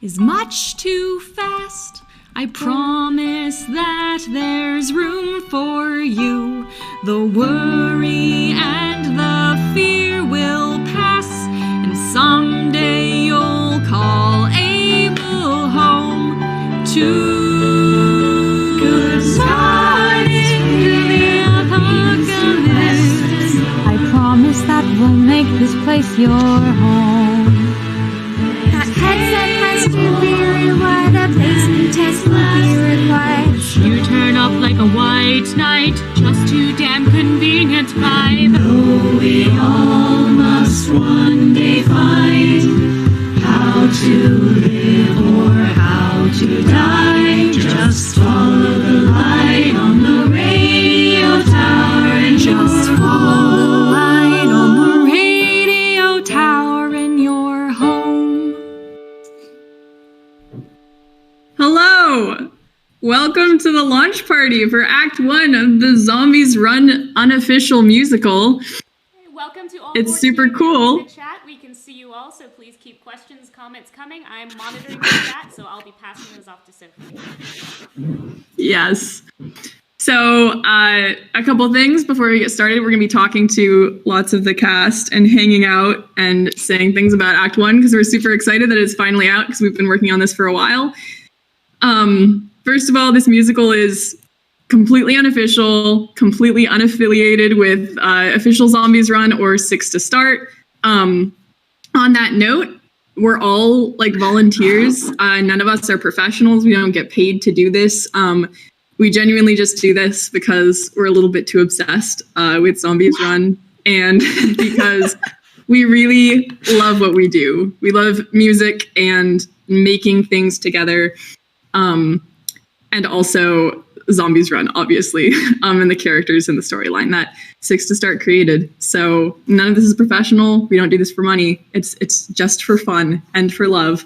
is much too fast. I promise that there's room for you. The worry and the fear will pass, and someday you'll call Abel home to goodbye to the apocalypse. I promise that we'll make this place your home. That headset has to be rewired, a basement test will be required. You turn up like a white knight, just too damn convenient vibe. Though we all must one day find how to live or how to die, just follow the light on the radio tower and Just follow the light on the radio tower in your home. Hello! Welcome to the launch party for Act 1 of the Zombies Run Unofficial musical. Hey, welcome to all. It's super cool. In the chat, we can see you all, so please keep questions, comments coming. I'm monitoring the chat, so I'll be passing those off to Sophie. Yes. So, a couple things before we get started. We're going to be talking to lots of the cast and hanging out and saying things about Act 1 because we're super excited that it's finally out because we've been working on this for a while. First of all, this musical is completely unofficial, completely unaffiliated with Official Zombies Run or Six to Start. On that note, we're all like volunteers. None of us are professionals. We don't get paid to do this. We genuinely just do this because we're a little bit too obsessed with Zombies Run and because we really love what we do. We love music and making things together. And also Zombies Run, obviously, and the characters in the storyline that Six to Start created. So none of this is professional. We don't do this for money. It's just for fun and for love.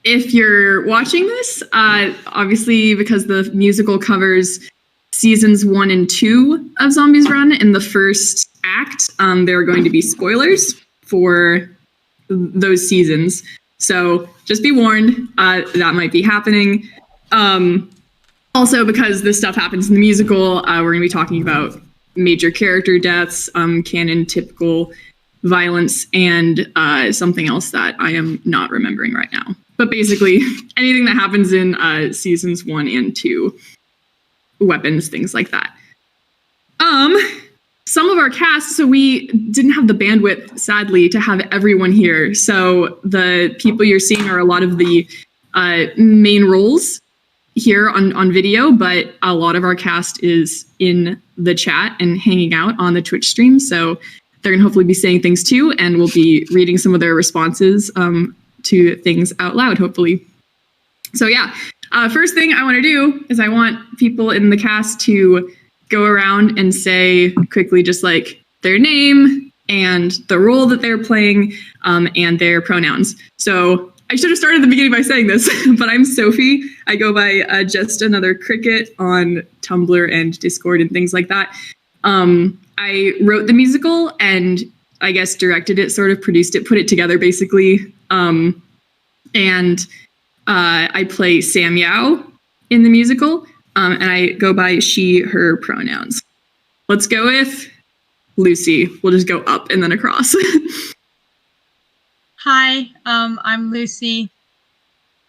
If you're watching this, obviously because the musical covers seasons 1 and 2 of Zombies Run, in the first act, there are going to be spoilers for those seasons. So just be warned, that might be happening. Also, because this stuff happens in the musical, we're going to be talking about major character deaths, canon typical violence, and something else that I am not remembering right now. But basically, anything that happens in seasons 1 and 2, weapons, things like that. Some of our cast, so we didn't have the bandwidth, sadly, to have everyone here. So the people you're seeing are a lot of the main roles here on video, but a lot of our cast is in the chat and hanging out on the Twitch stream. So they're going to hopefully be saying things too, and we'll be reading some of their responses to things out loud, hopefully. So yeah, first thing I want to do is I want people in the cast to go around and say quickly just like their name and the role that they're playing and their pronouns. So I should have started at the beginning by saying this, but I'm Sophie. I go by just another cricket on Tumblr and Discord and things like that. I wrote the musical and I guess directed it, sort of produced it, put it together basically. And I play Sam Yao in the musical. And I go by she, her pronouns. Let's go with Lucy. We'll just go up and then across. Hi, I'm Lucy.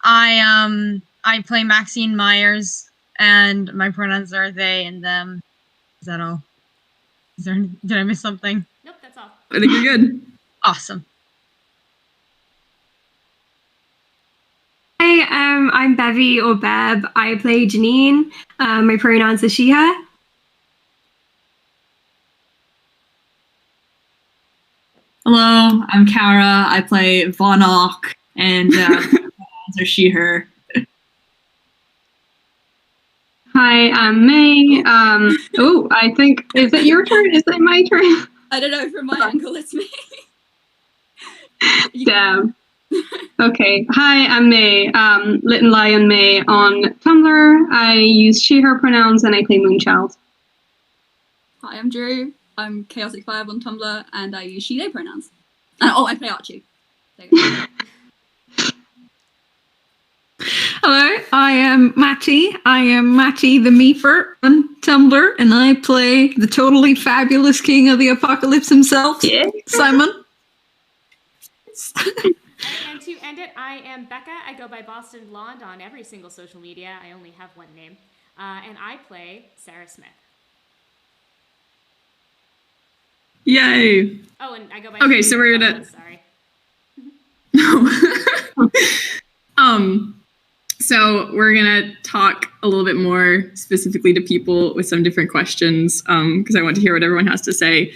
I play Maxine Myers, and my pronouns are they and them. Is that all? Did I miss something? Nope, that's all. I think you're good. Awesome. Hi, I'm Bevy or Beb. I play Janine. My pronouns are she, her. Hello, I'm Kara. I play Von Ock, and pronouns are she, her. Hi, I'm May. I think, is it your turn? Is it my turn? I don't know, from my angle, it's me. Damn. Okay. Hi, I'm May. Little Lion May on Tumblr. I use she, her pronouns, and I play Moonchild. Hi, I'm Drew. I'm Chaotic5 on Tumblr, and I use she, they pronouns. I play Archie. There you go. I am Matty. I am Matty the Meeper on Tumblr, and I play the totally fabulous king of the apocalypse himself, Simon. And to end it, I am Becca. I go by Boston Blonde on every single social media. I only have one name. And I play Sara Smith. Yay. Oh, and I go by... Okay, so we're gonna... Sorry. So we're gonna talk a little bit more specifically to people with some different questions, because I want to hear what everyone has to say.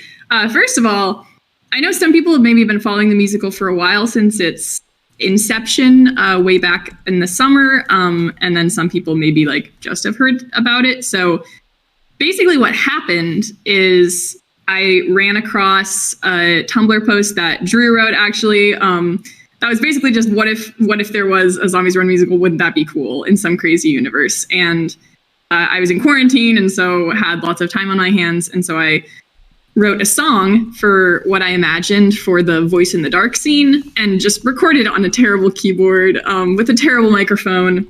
First of all, I know some people have maybe been following the musical for a while since its inception way back in the summer, and then some people maybe like just have heard about it. So basically what happened is I ran across a Tumblr post that Drew wrote, actually. That was basically just what if there was a Zombies Run musical? Wouldn't that be cool in some crazy universe? And I was in quarantine, and so had lots of time on my hands, and so I wrote a song for what I imagined for the Voice in the Dark scene, and just recorded it on a terrible keyboard with a terrible microphone.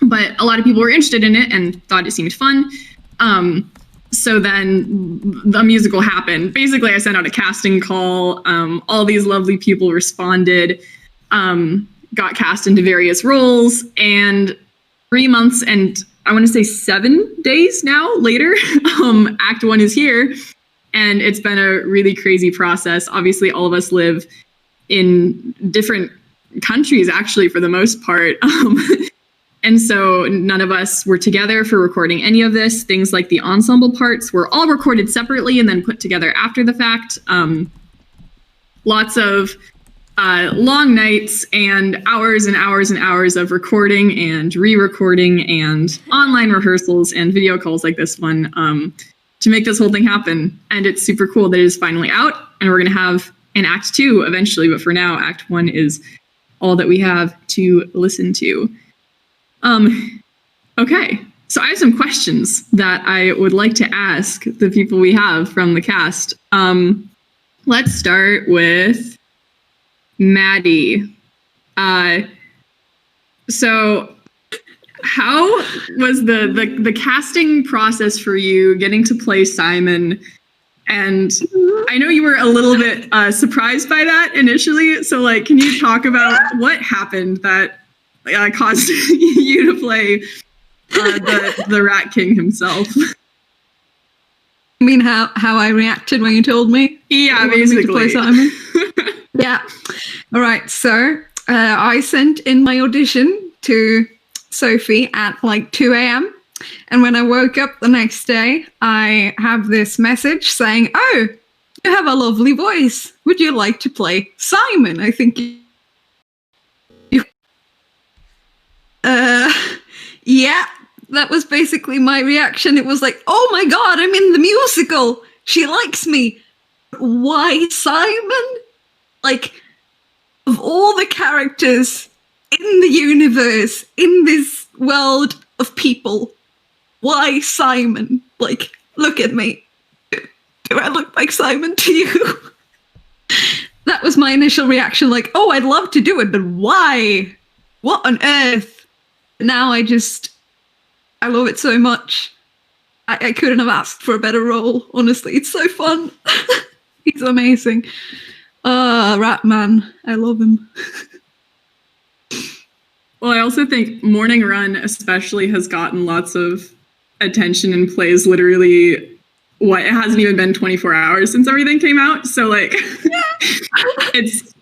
But a lot of people were interested in it and thought it seemed fun. So then the musical happened. Basically, I sent out a casting call. All these lovely people responded, got cast into various roles, and 3 months and I want to say 7 days now later, Act 1 is here. And it's been a really crazy process. Obviously, all of us live in different countries, actually, for the most part. And so none of us were together for recording any of this. Things like the ensemble parts were all recorded separately and then put together after the fact. Lots of long nights and hours and hours and hours of recording and re-recording and online rehearsals and video calls like this one to make this whole thing happen. And it's super cool that it is finally out, and we're going to have an Act 2 eventually. But for now, Act 1 is all that we have to listen to. Okay, so I have some questions that I would like to ask the people we have from the cast. Let's start with Maddie. So how was the casting process for you getting to play Simon? And I know you were a little bit surprised by that initially. So like, can you talk about what happened that caused you to play the Rat King himself? You mean how I reacted when you told me? Yeah, basically. basically. Me to play Simon? Yeah. All right. So I sent in my audition to Sophie at like 2 a.m. And when I woke up the next day, I have this message saying, "Oh, you have a lovely voice. Would you like to play Simon? I think you..." Yeah, that was basically my reaction. It was like, oh my God, I'm in the musical. She likes me. Why Simon? Like, of all the characters in the universe, in this world of people, why Simon? Like, look at me. Do I look like Simon to you? That was my initial reaction, like, oh, I'd love to do it, but why? What on earth? Now I love it so much. I couldn't have asked for a better role, honestly. It's so fun. He's amazing. Rat Man, I love him. Well, I also think Morning Run especially has gotten lots of attention and plays literally it hasn't even been 24 hours since everything came out. So like it's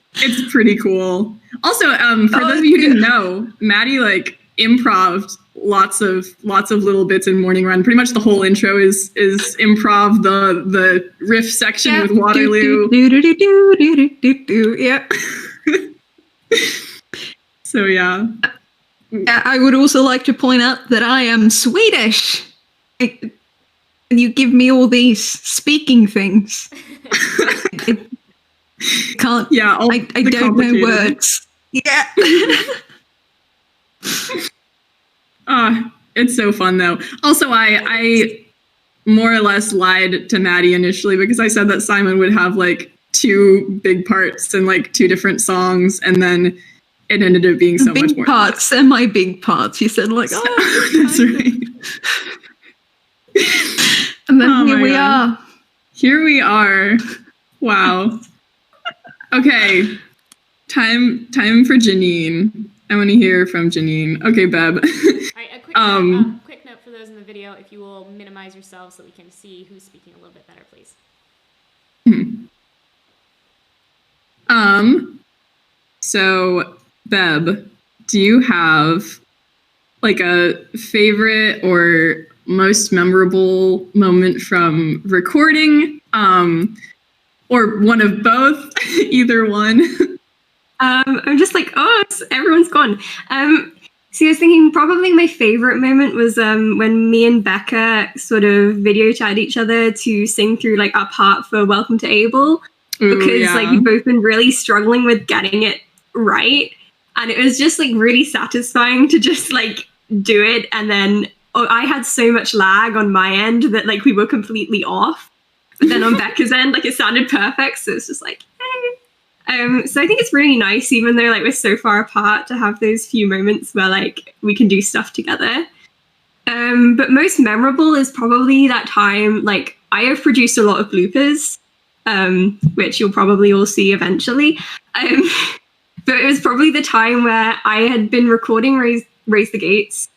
pretty cool. Also, for those of you who didn't know, Maddie like improv'd lots of little bits in Morning Run. Pretty much the whole intro is improv. The riff section with Waterloo. Yeah. So yeah. I would also like to point out that I am Swedish. And you give me all these speaking things. I can't. Yeah, I don't know words. Yeah. It's so fun though. Also, I more or less lied to Maddie initially because I said that Simon would have like 2 big parts and like 2 different songs, and then it ended up being so much big more. parts, semi-big parts. You said like, oh, That's right. and then Oh here my we God. are. Here we are. Wow. Okay. Time for Janine. I want to hear from Janine. Okay, Beb. All right, a quick note for those in the video, if you will minimize yourselves so we can see who's speaking a little bit better, please. So, Beb, do you have like a favorite or most memorable moment from recording? Or one of both, either one. I'm just like, everyone's gone. So I was thinking probably my favorite moment was when me and Becca sort of video chatted each other to sing through like our part for Welcome to Able. Because like we've both been really struggling with getting it right. And it was just like really satisfying to just like do it. And then I had so much lag on my end that like we were completely off. But then on Becca's end, like it sounded perfect. So it's just like, hey. So I think it's really nice, even though like we're so far apart, to have those few moments where like we can do stuff together. But most memorable is probably that time, like I have produced a lot of bloopers, which you'll probably all see eventually. But it was probably the time where I had been recording Raise the Gates.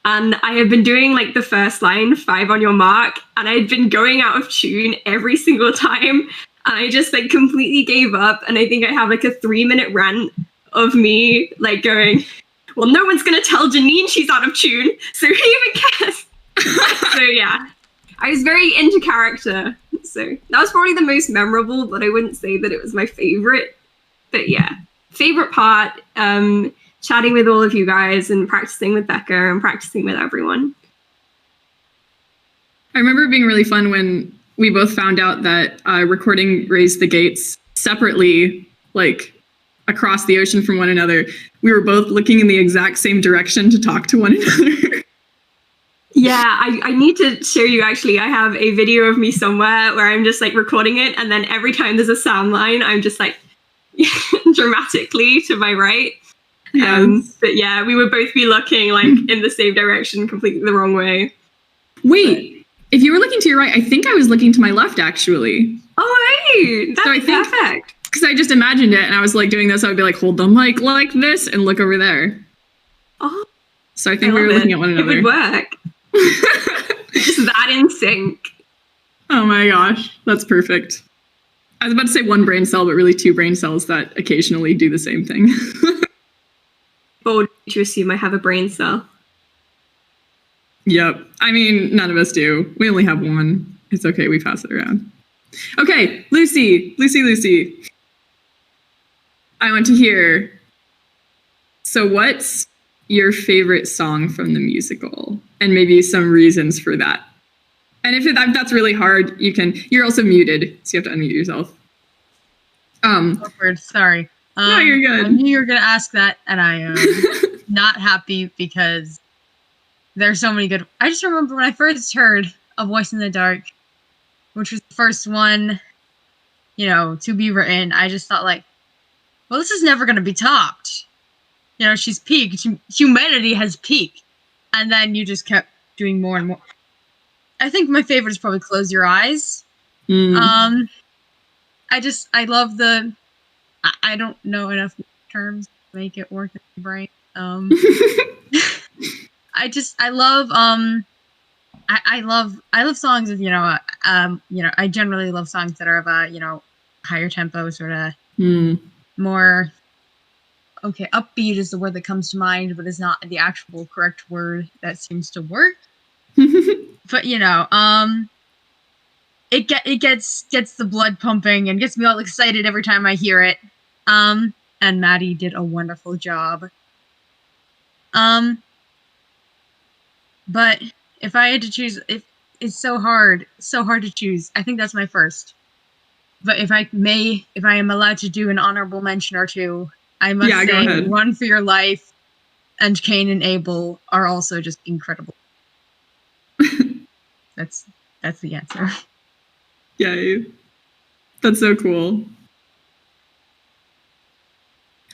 And I had been doing like the first line, 5 on your mark, and I had been going out of tune every single time. And I just like completely gave up. And I think I have like a 3-minute rant of me like going, well, no one's going to tell Janine she's out of tune. So who even cares? So yeah, I was very into character. So that was probably the most memorable, but I wouldn't say that it was my favorite. But yeah, favorite part, chatting with all of you guys and practicing with Becca and practicing with everyone. I remember it being really fun when we both found out that recording Raise the Gates separately, like across the ocean from one another, we were both looking in the exact same direction to talk to one another. Yeah, I need to show you actually. I have a video of me somewhere where I'm just like recording it, and then every time there's a sound line, I'm just like dramatically to my right. Yes. But yeah, we would both be looking like in the same direction, completely the wrong way. Wait, if you were looking to your right, I think I was looking to my left actually. Oh, right. That's perfect. Because I just imagined it and I was like doing this, I would be like, hold the mic like this and look over there. Oh. So I think we were looking at one another. It would work. Just that in sync. Oh my gosh, that's perfect. I was about to say one brain cell, but really 2 brain cells that occasionally do the same thing. Bold to assume I have a brain cell. Yep. I mean, none of us do. We only have one. It's okay. We pass it around. Okay, Lucy. I want to hear. So what's your favorite song from the musical? And maybe some reasons for that. And if that's really hard, you're also muted, so you have to unmute yourself. Awkward, sorry. No, you're good. I knew you were going to ask that, and I am not happy because there's so many good. I just remember when I first heard A Voice in the Dark, which was the first one, to be written. I just thought like, well, this is never going to be topped. She's peaked. Humanity has peaked. And then you just kept doing more and more. I think my favorite is probably Close Your Eyes. I love I don't know enough terms to make it work in my brain. I love songs of, I generally love songs that are of a, higher tempo, sort of more, okay, upbeat is the word that comes to mind, but is not the actual correct word that seems to work. But, it gets the blood pumping and gets me all excited every time I hear it. And Maddie did a wonderful job. But if I had to choose, it's so hard to choose. I think that's my first. But if I am allowed to do an honorable mention or two, I must say Run for Your Life and Cain and Abel are also just incredible. That's the answer. Yay. That's so cool.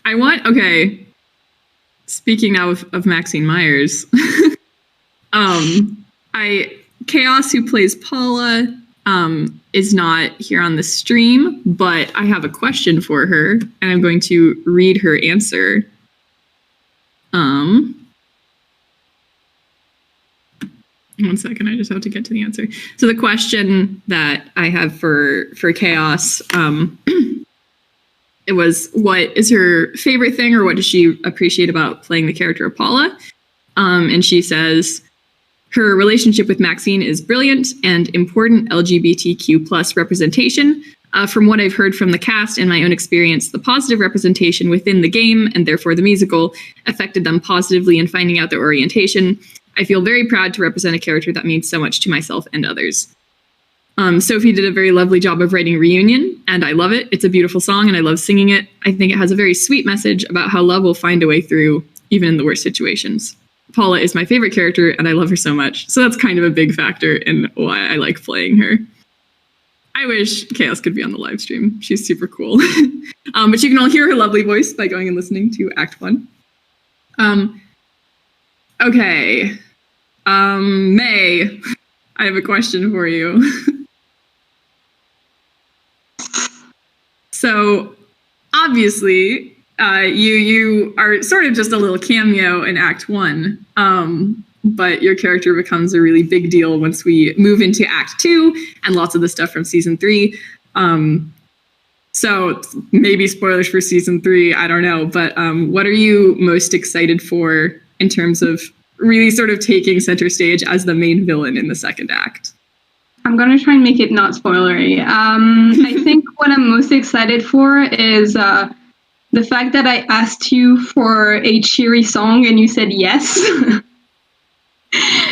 Okay. speaking now of Maxine Myers, Chaos, who plays Paula, is not here on the stream, but I have a question for her, and I'm going to read her answer. One second, I just have to get to the answer. So the question that I have for Chaos, it was, what is her favorite thing, or what does she appreciate about playing the character of Paula? And she says, her relationship with Maxine is brilliant and important LGBTQ plus representation. From what I've heard from the cast and my own experience, the positive representation within the game, and therefore the musical, affected them positively in finding out their orientation. I feel very proud to represent a character that means so much to myself and others. Sophie did a very lovely job of writing Reunion, and I love it. It's a beautiful song, and I love singing it. I think it has a very sweet message about how love will find a way through, even in the worst situations. Paula is my favorite character, and I love her so much. So that's kind of a big factor in why I like playing her. I wish Chaos could be on the live stream. She's super cool. But you can all hear her lovely voice by going and listening to Act 1. Okay. May, I have a question for you. So, obviously, you are sort of just a little cameo in Act 1, but your character becomes a really big deal once we move into Act 2 and lots of the stuff from Season 3. So maybe spoilers for Season 3, I don't know, but what are you most excited for in terms of really sort of taking center stage as the main villain in the second act? I'm going to try and make it not spoilery. I think what I'm most excited for is the fact that I asked you for a cheery song and you said yes.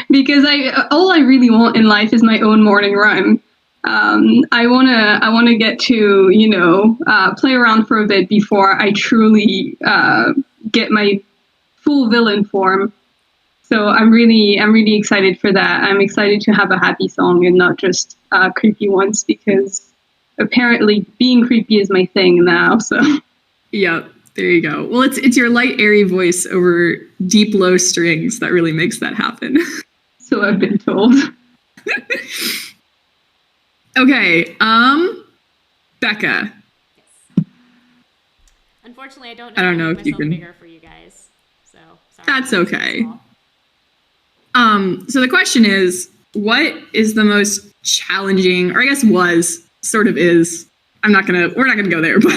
Because all I really want in life is my own morning rhyme. I wanna get to play around for a bit before I truly get my full villain form. So I'm really excited for that. I'm excited to have a happy song and not just creepy ones, because apparently being creepy is my thing now. So yeah, there you go. Well, it's your light, airy voice over deep, low strings that really makes that happen. So I've been told. Okay, Becca. Yes. Unfortunately, I don't know if you can bigger for you guys. So sorry. That's okay. So the question is, what is the most challenging, or I guess sort of is, we're not gonna go there, but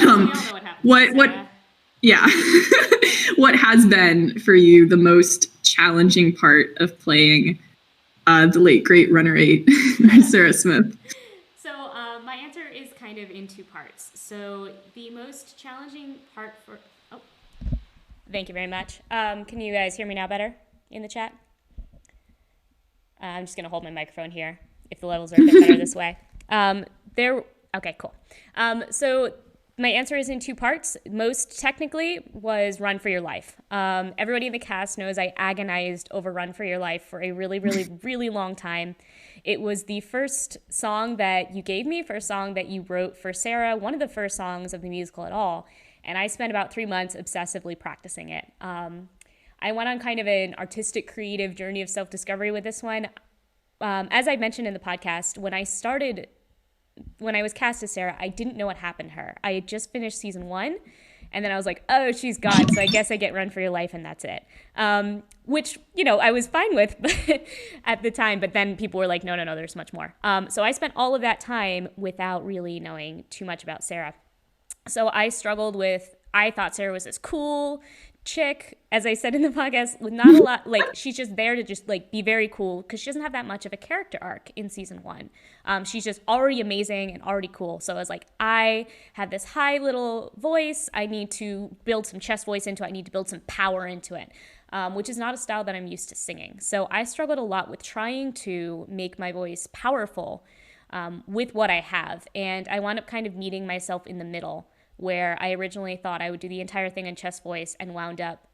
what has been for you the most challenging part of playing the late great Runner 8, Sara Smith? So my answer is kind of in two parts. So the most challenging part thank you very much. Can you guys hear me now better in the chat? I'm just going to hold my microphone here if the levels are a bit better this way. Okay, cool. So my answer is in two parts. Most technically was Run for Your Life. Everybody in the cast knows I agonized over Run for Your Life for a really, really, really long time. It was the first song that you gave me, first song that you wrote for Sara, one of the first songs of the musical at all. And I spent about 3 months obsessively practicing it. I went on kind of an artistic, creative journey of self-discovery with this one. As I mentioned in the podcast, when I was cast as Sara, I didn't know what happened to her. I had just finished season 1, and then I was like, oh, she's gone, so I guess I get Run for Your Life, and that's it. Which, I was fine with at the time, but then people were like, no, there's much more. So I spent all of that time without really knowing too much about Sara. So I struggled with, I thought Sara was this cool chick, as I said in the podcast, with not a lot, she's just there to just be very cool, because she doesn't have that much of a character arc in season 1. She's just already amazing and already cool. So I was like, I have this high little voice, I need to build some chest voice into it, I need to build some power into it, which is not a style that I'm used to singing. So I struggled a lot with trying to make my voice powerful with what I have, and I wound up kind of meeting myself in the middle, where I originally thought I would do the entire thing in chest voice and wound up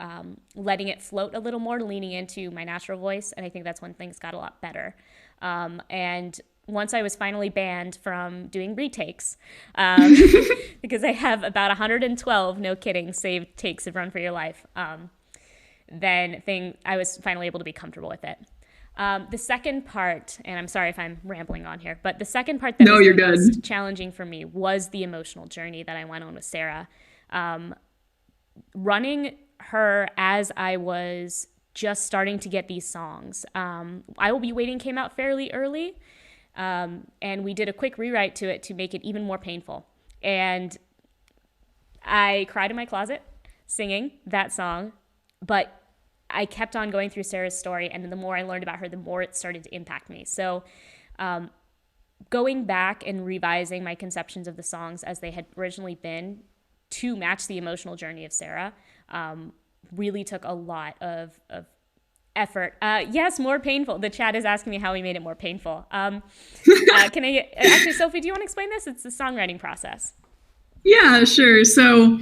letting it float a little more, leaning into my natural voice. And I think that's when things got a lot better. And once I was finally banned from doing retakes, because I have about 112, no kidding, saved takes of Run for Your Life. then I was finally able to be comfortable with it. The second part, and I'm sorry if I'm rambling on here, but the second part that was the most challenging for me was the emotional journey that I went on with Sara. Running her as I was just starting to get these songs. I Will Be Waiting came out fairly early, and we did a quick rewrite to it to make it even more painful. And I cried in my closet singing that song, but I kept on going through Sara's story, and the more I learned about her, the more it started to impact me. So going back and revising my conceptions of the songs as they had originally been to match the emotional journey of Sara really took a lot of effort. Yes, more painful. The chat is asking me how we made it more painful. Actually, Sophie, do you want to explain this? It's the songwriting process. Yeah, sure. So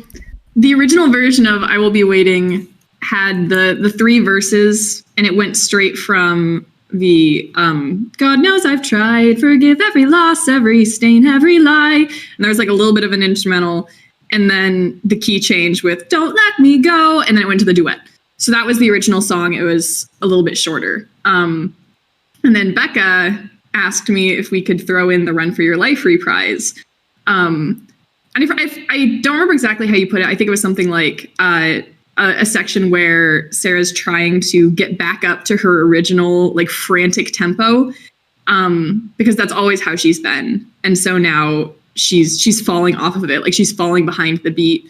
the original version of I Will Be Waiting had the 3 verses, and it went straight from the God knows I've tried, forgive every loss, every stain, every lie. And there was like a little bit of an instrumental, and then the key change with Don't Let Me Go, and then it went to the duet. So that was the original song. It was a little bit shorter. And then Becca asked me if we could throw in the Run for Your Life reprise. And I don't remember exactly how you put it. I think it was something like a section where Sarah's trying to get back up to her original like frantic tempo, because that's always how she's been. And so now she's falling off of it, like she's falling behind the beat.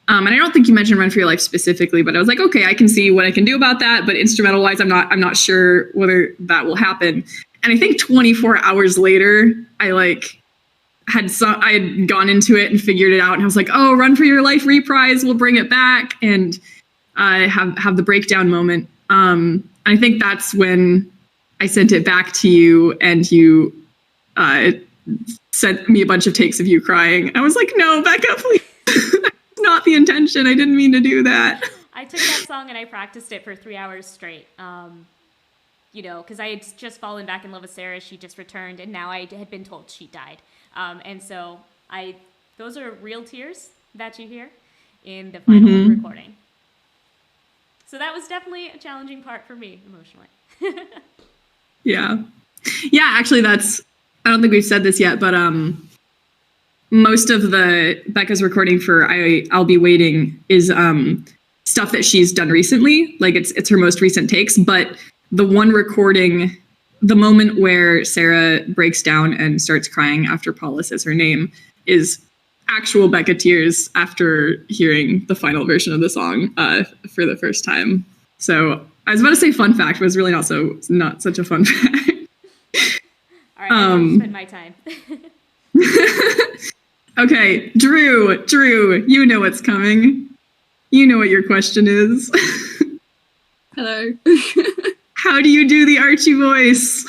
And I don't think you mentioned Run for Your Life specifically, but I was like, okay, I can see what I can do about that. But instrumental wise, I'm not sure whether that will happen. And I think 24 hours later, I had gone into it and figured it out, and I was like, oh, Run for Your Life reprise, we'll bring it back, and have the breakdown moment. I think that's when I sent it back to you, and you sent me a bunch of takes of you crying. I was like, no, Becca, please. That's not the intention. I didn't mean to do that. I took that song and I practiced it for 3 hours straight. Because I had just fallen back in love with Sara. She just returned, and now I had been told she died. And so those are real tears that you hear in the final recording. So that was definitely a challenging part for me emotionally. Yeah. Actually, I don't think we've said this yet, but most of the Becca's recording for I'll Be Waiting is stuff that she's done recently. Like it's her most recent takes, but the one recording, the moment where Sara breaks down and starts crying after Paula says her name, is actual Becca tears after hearing the final version of the song for the first time. So I was about to say fun fact, but it's really not such a fun fact. All right, I'll spend my time. Okay, Drew, you know what's coming. You know what your question is. Hello. How do you do the Archie voice?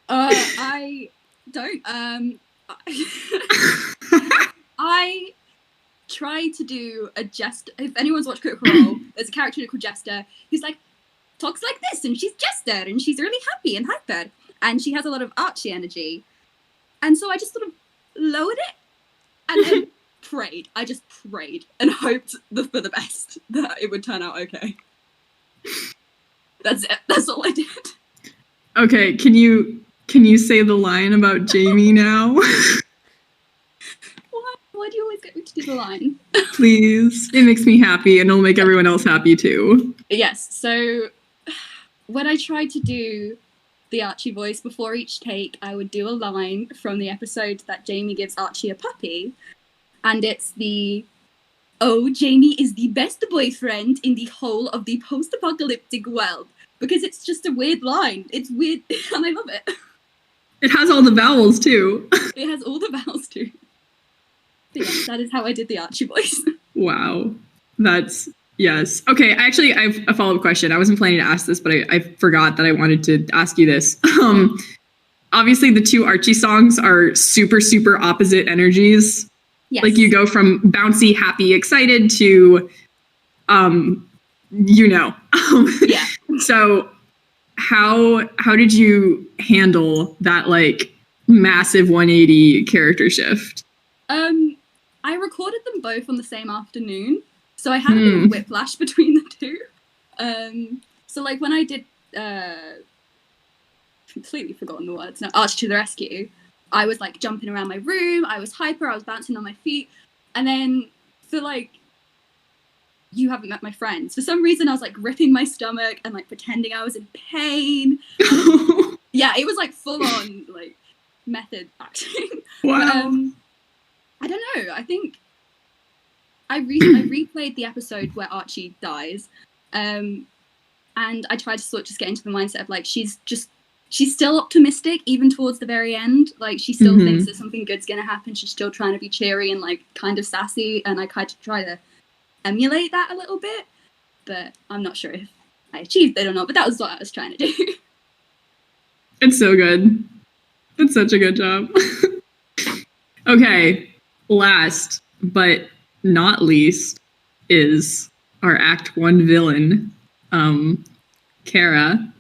I don't. I try to do a Jester. If anyone's watched Critical Role, there's a character called Jester who's like talks like this, and she's Jester, and she's really happy and hyper, and she has a lot of Archie energy. And so I just sort of lowered it, and then prayed. I just prayed and hoped for the best, that it would turn out okay. That's it. That's all I did. Okay, can you say the line about Jamie now? Why do you always get me to do the line? Please. It makes me happy, and it'll make everyone else happy too. Yes, so when I tried to do the Archie voice before each take, I would do a line from the episode that Jamie gives Archie a puppy, and it's "Oh, Jamie is the best boyfriend in the whole of the post-apocalyptic world," because it's just a weird line. It's weird, and I love it. It has all the vowels too. It has all the vowels too. So yeah, that is how I did the Archie voice. Wow. Yes. Okay, actually, I have a follow-up question. I wasn't planning to ask this, but I forgot that I wanted to ask you this. Obviously, the 2 Archie songs are super, super opposite energies. Yes. Like you go from bouncy, happy, excited to, Yeah. So how did you handle that like massive 180 character shift? I recorded them both on the same afternoon. So I had a bit of whiplash between the two. So like when I did completely forgotten the words now, Archie to the Rescue, I was like jumping around my room, I was hyper, I was bouncing on my feet, and then for like You Haven't Met My Friends, for some reason I was like gripping my stomach and like pretending I was in pain. Yeah, it was like full on like method acting. Wow. But, I don't know, I think I replayed the episode where Archie dies, and I tried to sort of just get into the mindset of like she's still optimistic even towards the very end. Like she still thinks that something good's gonna happen. She's still trying to be cheery and like kind of sassy, and I kind of try to emulate that a little bit, but I'm not sure if I achieved it or not. But that was what I was trying to do. It's so good. It's such a good job. Okay, last but not least is our Act 1 villain, Kara.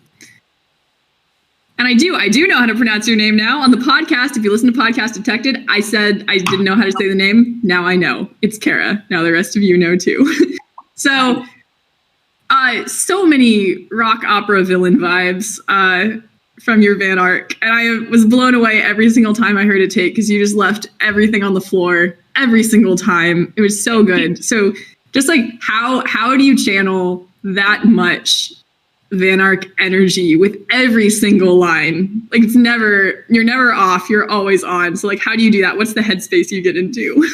And I do know how to pronounce your name now. On the podcast, if you listen to Podcast Detected, I said I didn't know how to say the name. Now I know. It's Kara. Now the rest of you know too. So many rock opera villain vibes from your Van Ark. And I was blown away every single time I heard it take, because you just left everything on the floor every single time. It was so good. So just like how do you channel that much Van Ark energy with every single line? Like you're never off, you're always on. So like how do you do that? What's the headspace you get into?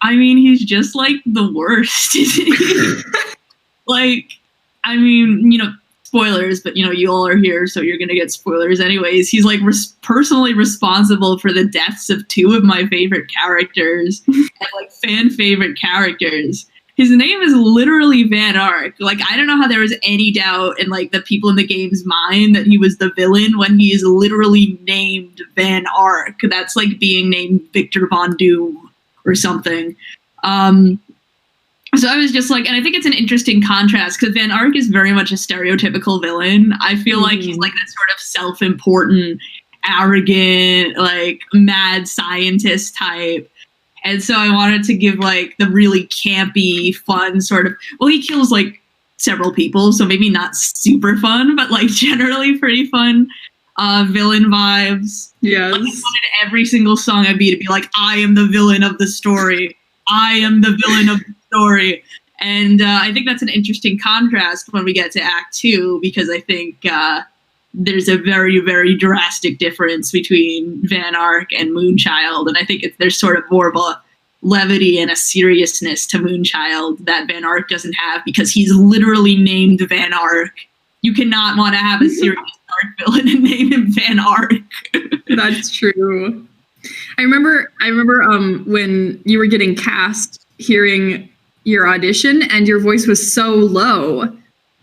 I mean, he's just like the worst. Like, I mean, spoilers, but you all are here, so you're gonna get spoilers anyways. He's like personally responsible for the deaths of two of my favorite characters and like fan favorite characters. His name is literally Van Ark. Like, I don't know how there was any doubt in like the people in the game's mind that he was the villain when he is literally named Van Ark. That's like being named Victor Von Doom or something. So I was just like, and I think it's an interesting contrast because Van Ark is very much a stereotypical villain. I feel like he's like that sort of self-important, arrogant, like mad scientist type. And so I wanted to give like the really campy, fun sort of, well, he kills like several people, so maybe not super fun, but like generally pretty fun villain vibes. Yes. Like, I wanted every single song I be to be like, I am the villain of the story. I am the villain of the story. And I think that's an interesting contrast when we get to Act 2, because I think there's a very, very drastic difference between Van Ark and Moonchild. And I think there's sort of more of a levity and a seriousness to Moonchild that Van Ark doesn't have, because he's literally named Van Ark. You cannot want to have a serious dark villain and name him Van Ark. That's true. I remember when you were getting cast, hearing your audition and your voice was so low.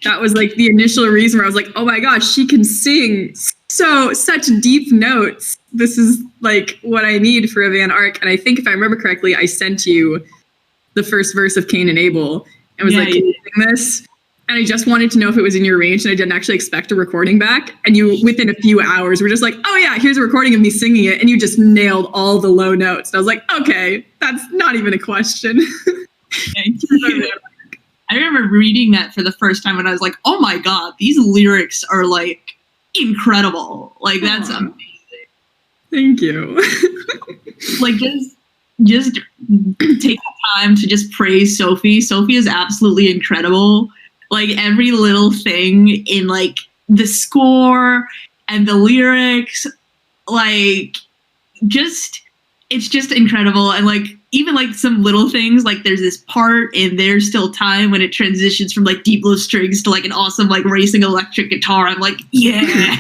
That was like the initial reason where I was like, oh my gosh, she can sing such deep notes. This is like what I need for a Van Ark. And I think if I remember correctly, I sent you the first verse of Cain and Abel and was like, can you sing this? And I just wanted to know if it was in your range, and I didn't actually expect a recording back. And you, within a few hours, were just like, oh yeah, here's a recording of me singing it. And you just nailed all the low notes. And I was like, okay, that's not even a question. Thank you. I remember reading that for the first time and I was like, oh my God, these lyrics are like incredible. Like that's amazing. Thank you. Like just take the time to just praise Sophie. Sophie is absolutely incredible. Like every little thing in like the score and the lyrics, like it's just incredible. And like even like some little things, like there's this part in There's Still Time when it transitions from like deep low strings to like an awesome like racing electric guitar. I'm like, yeah.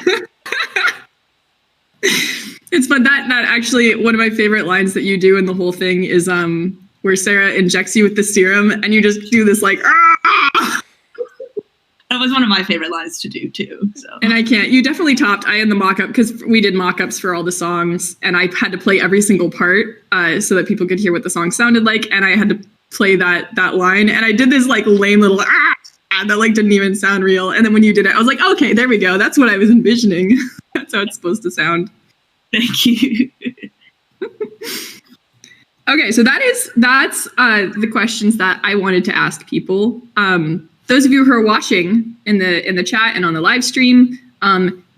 It's fun. That actually one of my favorite lines that you do in the whole thing is where Sara injects you with the serum and you just do this like ah! That was one of my favorite lines to do too. So. And you definitely topped. I in the mock-up, because we did mock-ups for all the songs and I had to play every single part so that people could hear what the song sounded like. And I had to play that line. And I did this like lame little that like didn't even sound real. And then when you did it, I was like, okay, there we go. That's what I was envisioning. That's how it's supposed to sound. Thank you. Okay, so that's the questions that I wanted to ask people. Those of you who are watching in the chat and on the live stream,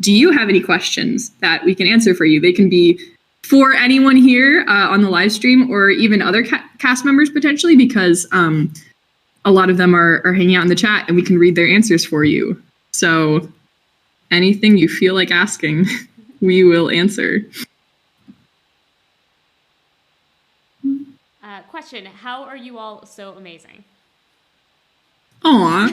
do you have any questions that we can answer for you? They can be for anyone here on the live stream, or even other cast members potentially, because a lot of them are hanging out in the chat, and we can read their answers for you. So anything you feel like asking, we will answer. Question: how are you all so amazing? Aw.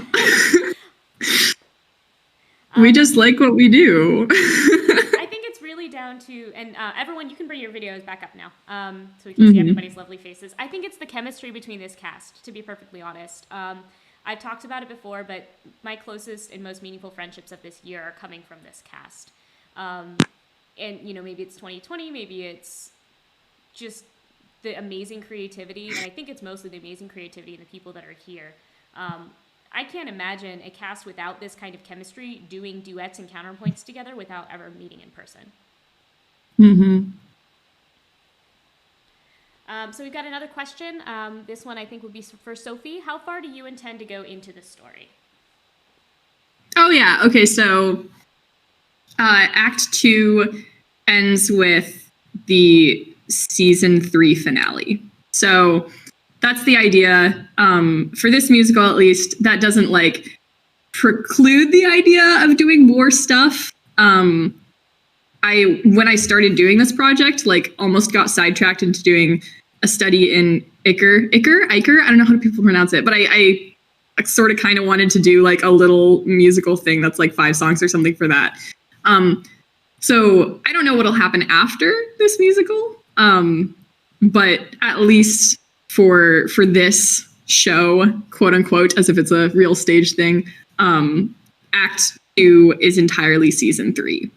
We just like what we do. I think it's really down to, and everyone, you can bring your videos back up now, so we can see everybody's lovely faces. I think it's the chemistry between this cast, to be perfectly honest. I've talked about it before, but my closest and most meaningful friendships of this year are coming from this cast. And, you know, maybe it's 2020, maybe it's just the amazing creativity, and I think it's mostly the amazing creativity and the people that are here. I can't imagine a cast without this kind of chemistry doing duets and counterpoints together without ever meeting in person. So we've got another question. This one I think would be for Sophie. How far do you intend to go into the story? Oh yeah, okay, so Act 2 ends with the season 3 finale. So that's the idea. For this musical, at least, that doesn't like preclude the idea of doing more stuff. When I started doing this project, like almost got sidetracked into doing a study in Iker. I don't know how people pronounce it, but I sort of kind of wanted to do like a little musical thing that's like 5 songs or something for that. So I don't know what'll happen after this musical. But at least for this show, quote unquote, as if it's a real stage thing, Act 2 is entirely season 3.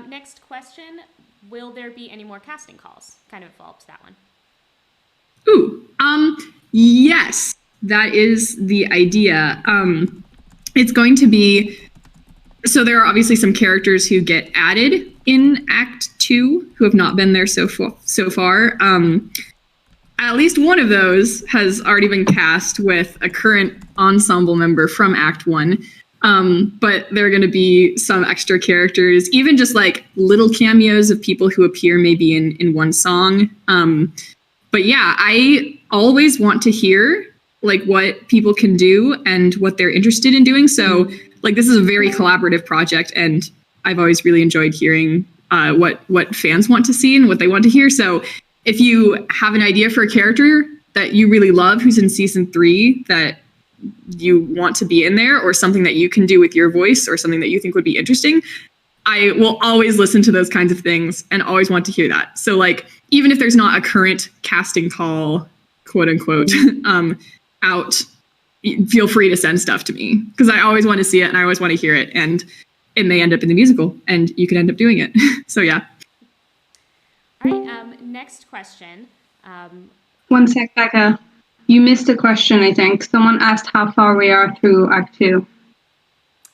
Next question, will there be any more casting calls? Kind of a follow-up to that one. Ooh, yes, that is the idea. It's going to be, so there are obviously some characters who get added in Act 2 who have not been there so far. At least one of those has already been cast with a current ensemble member from Act 1. But there are going to be some extra characters, even just like little cameos of people who appear maybe in one song. But yeah, I always want to hear like what people can do and what they're interested in doing. So like this is a very collaborative project, and I've always really enjoyed hearing what fans want to see and what they want to hear. So if you have an idea for a character that you really love who's in season 3 that you want to be in there, or something that you can do with your voice, or something that you think would be interesting, I will always listen to those kinds of things and always want to hear that. So like, even if there's not a current casting call, quote unquote, out, feel free to send stuff to me, because I always want to see it and I always want to hear it, and it may end up in the musical and you could end up doing it. So yeah. All right, next question. One sec, Becca. You missed a question, I think. Someone asked how far we are through Act 2.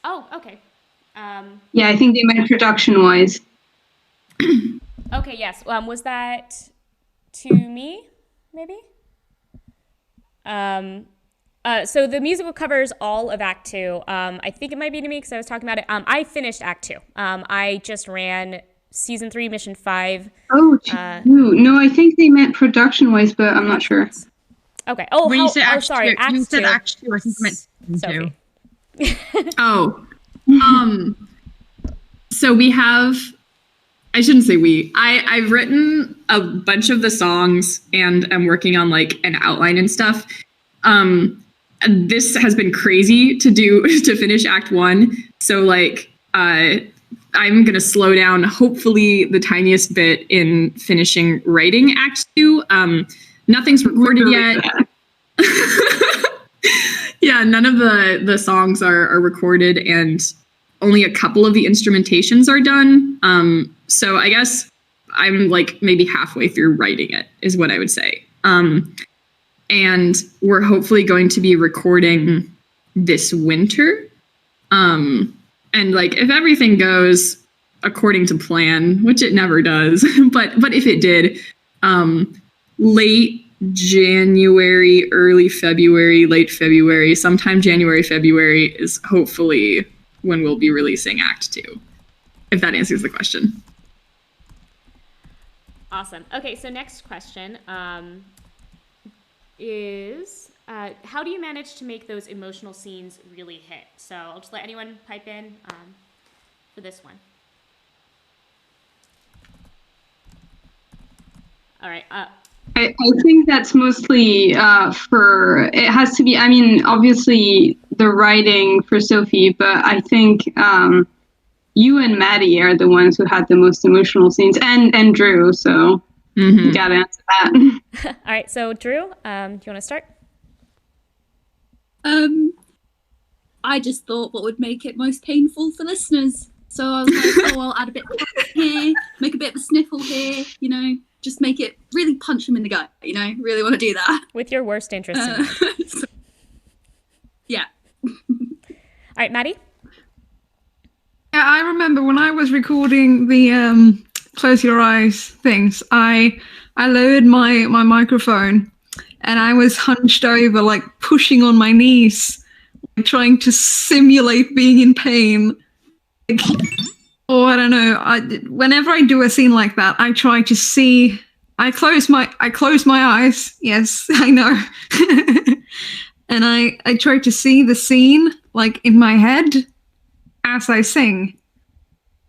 Oh, okay. Yeah, I think they meant production-wise. Okay, yes. Was that to me, maybe? So the musical covers all of Act 2. I think it might be to me because I was talking about it. I finished Act 2. I just ran Season 3, Mission 5. Oh, no, I think they meant production-wise, but I'm not sure. Okay. Oh, when you said Act sorry. 2, you said Act 2, I think you meant Sophie. 2. So we have, I shouldn't say we, I've written a bunch of the songs and I'm working on like an outline and stuff. This has been crazy to finish Act 1. So like, I'm going to slow down hopefully the tiniest bit in finishing writing Act 2. Nothing's recorded yet. Yeah, none of the songs are recorded, and only a couple of the instrumentations are done. So I guess I'm like maybe halfway through writing it is what I would say. And we're hopefully going to be recording this winter. And like if everything goes according to plan, which it never does, but if it did, late January, early February, late February, sometime January, February is hopefully when we'll be releasing Act 2, if that answers the question. Awesome. Okay, so next question is, how do you manage to make those emotional scenes really hit? So I'll just let anyone pipe in for this one. All right. I think that's mostly it has to be, I mean, obviously the writing for Sophie, but I think you and Maddie are the ones who had the most emotional scenes, and Drew, so you gotta answer that. All right, so Drew, do you want to start? I just thought what would make it most painful for listeners. So I was like, oh, I'll add a bit here, make a bit of a sniffle here, you know, just make it really punch them in the gut, you know, really want to do that. With your worst interest in mind. So, yeah. All right, Maddie? Yeah, I remember when I was recording the Close Your Eyes things, I lowered my microphone and I was hunched over, like pushing on my knees, like, trying to simulate being in pain. Like, or I don't know, whenever I do a scene like that, I try to see, I close my eyes, yes, I know. And I try to see the scene like in my head as I sing.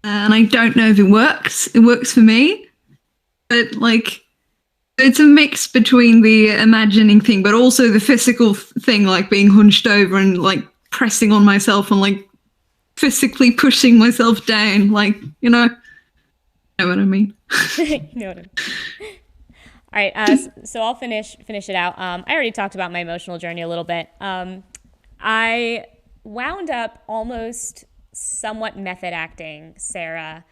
And I don't know if it works. It works for me. But like, it's a mix between the imagining thing, but also the physical thing, like being hunched over and like pressing on myself and like physically pushing myself down. Like, you know what I mean? You know what I mean. All right, so I'll finish it out. I already talked about my emotional journey a little bit. I wound up almost somewhat method acting Sara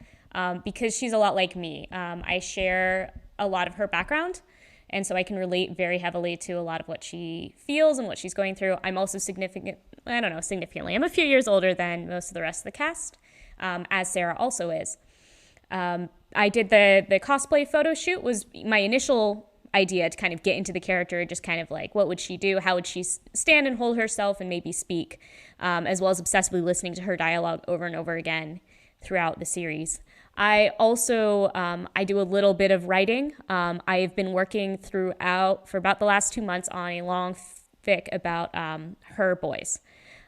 because she's a lot like me. I share a lot of her background, and so I can relate very heavily to a lot of what she feels and what she's going through. I'm also significantly, I'm a few years older than most of the rest of the cast, as Sara also is. I did the cosplay photo shoot was my initial idea to kind of get into the character, just kind of like, what would she do? How would she stand and hold herself and maybe speak, as well as obsessively listening to her dialogue over and over again throughout the series. I also, I do a little bit of writing. I've been working throughout for about the last 2 months on a long fic about her boys.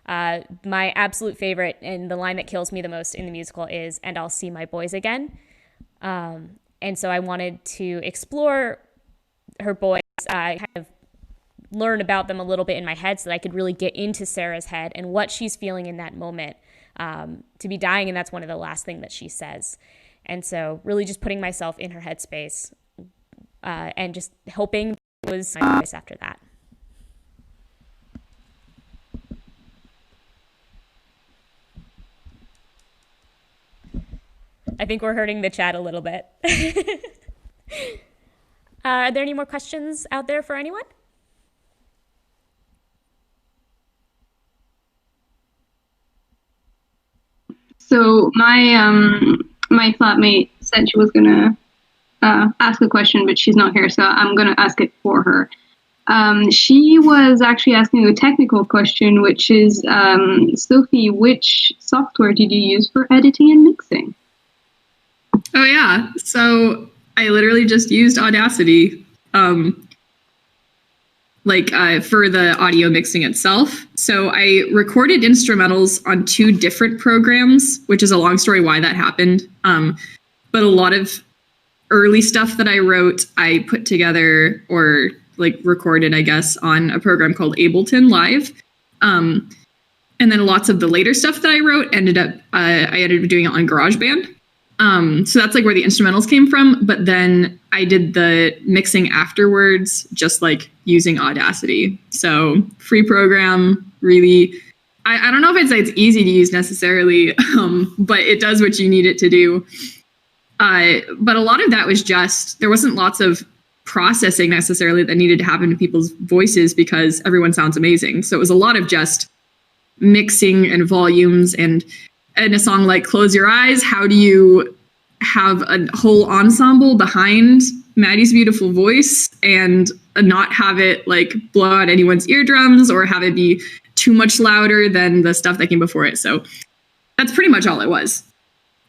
My absolute favorite and the line that kills me the most in the musical is, "And I'll see my boys again." And so I wanted to explore her boys, kind of learn about them a little bit in my head so that I could really get into Sara's head and what she's feeling in that moment, to be dying, and that's one of the last things that she says. And so really just putting myself in her headspace, and just hoping it was my voice after that. I think we're hurting the chat a little bit. Are there any more questions out there for anyone? So my flatmate said she was gonna ask a question, but she's not here, so I'm gonna ask it for her. She was actually asking a technical question, which is, Sophie, which software did you use for editing and mixing? Oh yeah, so I literally just used Audacity, for the audio mixing itself. So I recorded instrumentals on 2 different programs, which is a long story why that happened. But a lot of early stuff that I wrote, I put together or recorded, I guess, on a program called Ableton Live. And then lots of the later stuff that I wrote I ended up doing it on GarageBand. So that's where the instrumentals came from, but then I did the mixing afterwards, just using Audacity. So free program, really, I don't know if I'd say it's easy to use necessarily, but it does what you need it to do. But a lot of that was there wasn't lots of processing necessarily that needed to happen to people's voices because everyone sounds amazing. So it was a lot of just mixing and volumes and in a song like Close Your Eyes, how do you have a whole ensemble behind Maddie's beautiful voice and not have it like blow out anyone's eardrums or have it be too much louder than the stuff that came before it? So that's pretty much all it was.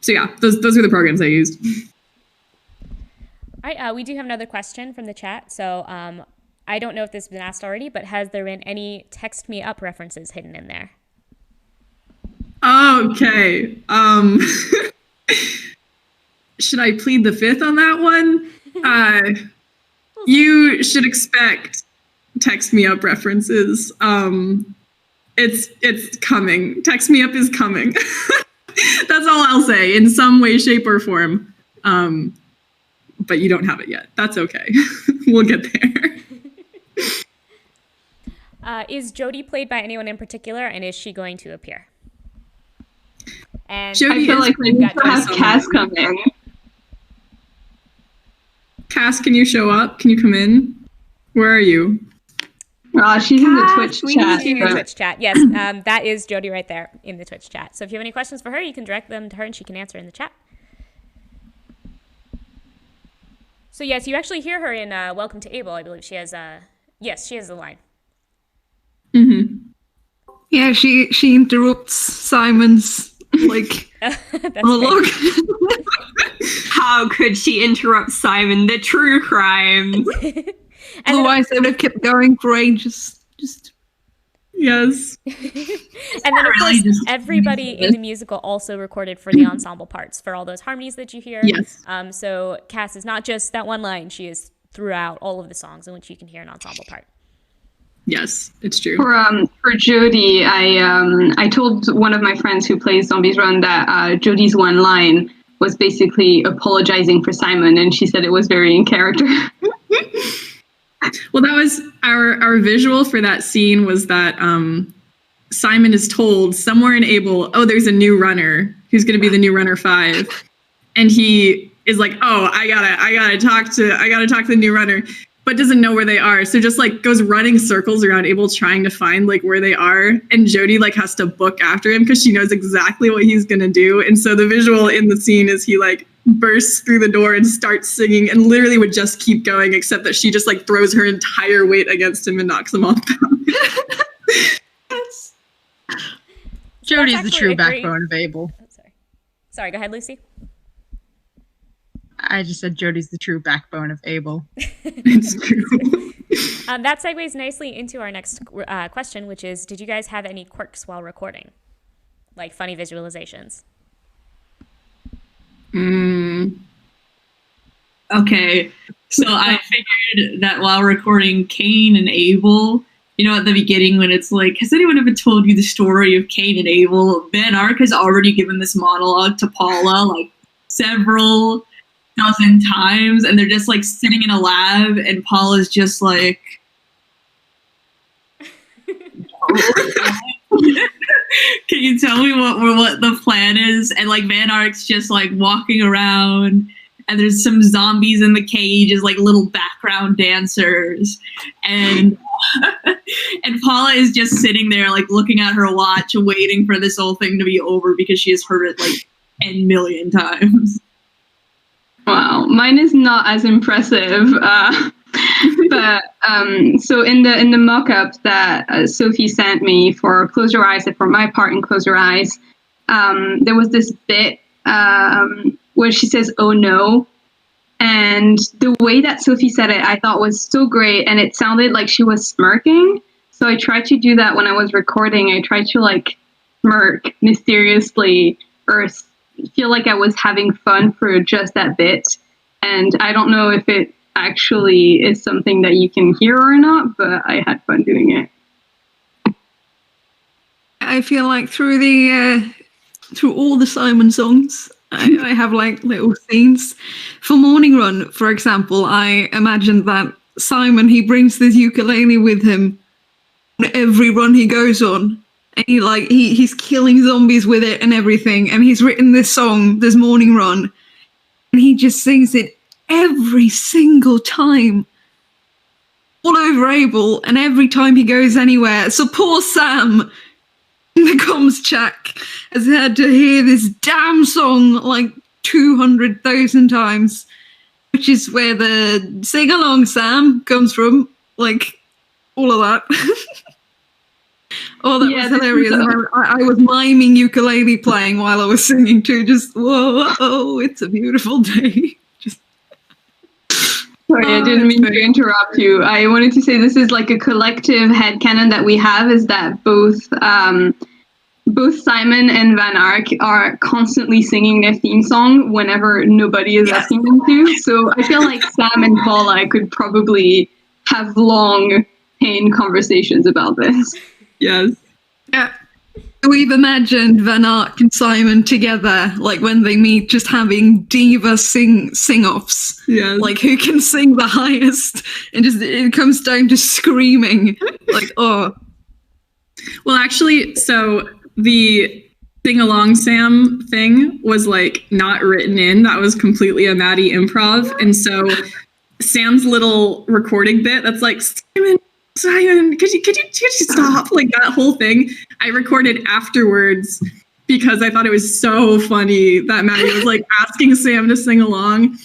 So yeah, those are the programs I used. All right, we do have another question from the chat. So I don't know if this has been asked already, but has there been any Text Me Up references hidden in there? Okay. Should I plead the fifth on that one? You should expect Text Me Up references. It's coming. Text Me Up is coming. That's all I'll say, in some way, shape, or form. But you don't have it yet. That's okay. We'll get there. Is Jody played by anyone in particular, and is she going to appear? And Jody, I feel like we need to have Cass come in. Cass, can you show up? Can you come in? Where are you? She's in the Twitch chat. In the Twitch chat, yes. That is Jody right there in the Twitch chat. So if you have any questions for her, you can direct them to her and she can answer in the chat. So yes, you actually hear her in Welcome to Able. I believe she has yes, she has the line. Mm-hmm. Yeah, she interrupts Simon's monologue. How could she interrupt Simon? The true crime. Otherwise, they would have kept going for ages. Just yes. And then, of course, everybody in the musical also recorded for the ensemble parts for all those harmonies that you hear. Yes. So Cass is not just that one line; she is throughout all of the songs in which you can hear an ensemble part. Yes, it's true. For Jody, I told one of my friends who plays Zombies Run that Jody's one line was basically apologizing for Simon, and she said it was very in character. Well, that was our visual for that scene was that Simon is told somewhere in Able, oh, there's a new runner who's going to be the new runner 5, and he is like, oh, I gotta talk to the new runner, but doesn't know where they are, so just like goes running circles around Able trying to find like where they are, and Jody like has to book after him because she knows exactly what he's gonna do, and so the visual in the scene is he like bursts through the door and starts singing and literally would just keep going, except that she just like throws her entire weight against him and knocks him off balance. Jody's the true backbone of Able. Oh, sorry, go ahead, Lucy. I just said Jody's the true backbone of Able. It's true. That segues nicely into our next question, which is, did you guys have any quirks while recording? Like funny visualizations? Okay, so I figured that while recording Cain and Abel, you know, at the beginning when it's like, has anyone ever told you the story of Cain and Abel? Van Ark has already given this monologue to Paula like several dozen times, and they're just like sitting in a lab, and Paula's just like, can you tell me what the plan is? And like Van Ark's just like walking around, and there's some zombies in the cage as like little background dancers, and and Paula is just sitting there like looking at her watch, waiting for this whole thing to be over because she has heard it like 10 million times. Wow, mine is not as impressive. But so in the mock-up that Sophie sent me for Close Your Eyes and for my part in Close Your Eyes, there was this bit where she says, oh no. And the way that Sophie said it, I thought was so great. And it sounded like she was smirking. So I tried to do that when I was recording. I tried to like smirk mysteriously or feel like I was having fun for just that bit. And I don't know if it actually is something that you can hear or not, but I had fun doing it. I feel like through all the Simon songs, I have like little scenes. For Morning Run, for example, I imagined that Simon, he brings this ukulele with him on every run he goes on. And he's killing zombies with it and everything. And he's written this song, this Morning Run, and he just sings it every single time, all over Able, and every time he goes anywhere. So poor Sam, the comms check has had to hear this damn song like 200,000 times, which is where the sing along Sam comes from. Like all of that. Oh, that was hilarious. I was miming ukulele playing while I was singing too. Just whoa, it's a beautiful day. Sorry, I didn't mean to interrupt you. I wanted to say this is like a collective headcanon that we have, is that both Simon and Van Ark are constantly singing their theme song whenever nobody is asking them to. So I feel like Sam and Paula could probably have long, pain conversations about this. Yes. Yeah. We've imagined Van Ark and Simon together, like when they meet, just having diva sing-offs. Yes. Like who can sing the highest, and just it comes down to screaming. Like, oh. Well, actually, so the sing along Sam thing was like not written in. That was completely a Maddie improv, and so Sam's little recording bit that's like Simon, could you stop? Like that whole thing I recorded afterwards because I thought it was so funny that Maddie was like asking Sam to sing along.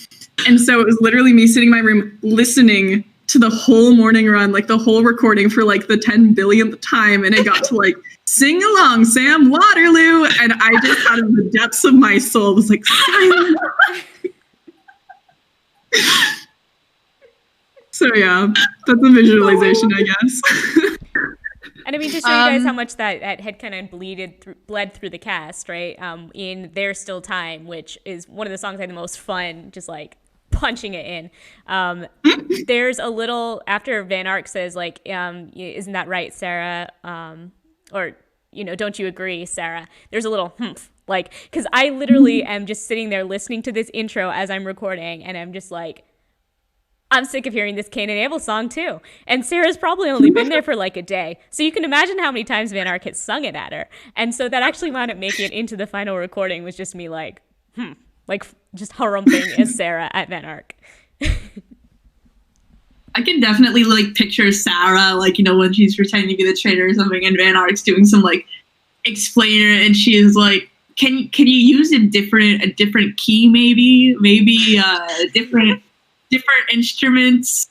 And so it was literally me sitting in my room listening to the whole morning run, like the whole recording for like the 10 billionth time. And it got to like, sing along, Sam, Waterloo. And I just out of the depths of my soul was like, Simon. So yeah, that's a visualization, I guess. And I mean, to show you guys how much that headcanon bled through the cast, right? In There's Still Time, which is one of the songs I had the most fun, just like punching it in. There's a little, after Van Ark says like, isn't that right, Sara? Or, don't you agree, Sara? There's a little humph, like, because I literally am just sitting there listening to this intro as I'm recording, and I'm just like, I'm sick of hearing this Cain and Abel song too. And Sarah's probably only been there for like a day. So you can imagine how many times Van Ark had sung it at her. And so that actually wound up making it into the final recording, was just me like, like just harumping as Sara at Van Ark. I can definitely like picture Sara, like, when she's pretending to be the traitor or something, and Van Ark's doing some like explainer, and she is like, can you use a different key, maybe different instruments.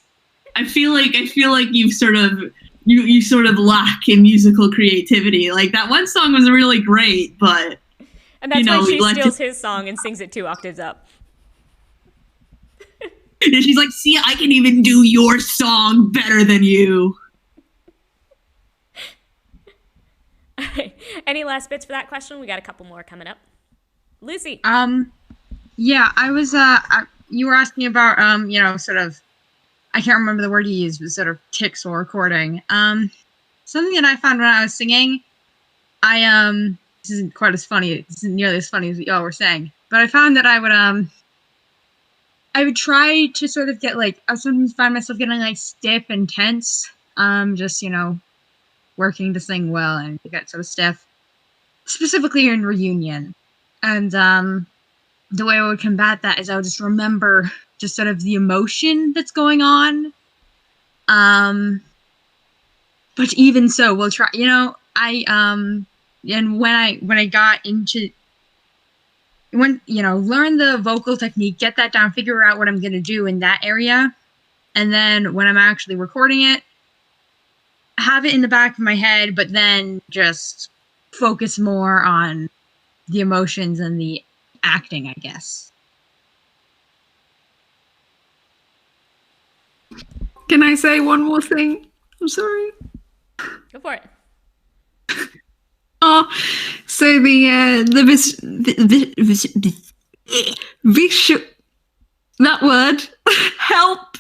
I feel like you've sort of you sort of lack in musical creativity. Like that one song was really great, but and that's why she steals his song and sings it 2 octaves up. And she's like, "See, I can even do your song better than you." All right. Any last bits for that question? We got a couple more coming up. Lucy. Yeah, I was you were asking about, sort of, I can't remember the word you used, but sort of tics while recording. Something that I found when I was singing, this isn't quite as funny, this isn't nearly as funny as what y'all were saying, but I found that I would try to sort of get like, I sometimes find myself getting like stiff and tense, just, working to sing well and to get sort of stiff, specifically in reunion. And, the way I would combat that is I would just remember just sort of the emotion that's going on. But even so, we'll try, and when I got into, learn the vocal technique, get that down, figure out what I'm going to do in that area. And then when I'm actually recording it, have it in the back of my head, but then just focus more on the emotions and the acting, I guess. Can I say one more thing? I'm sorry. Go for it. Oh, so the visual, that word, help,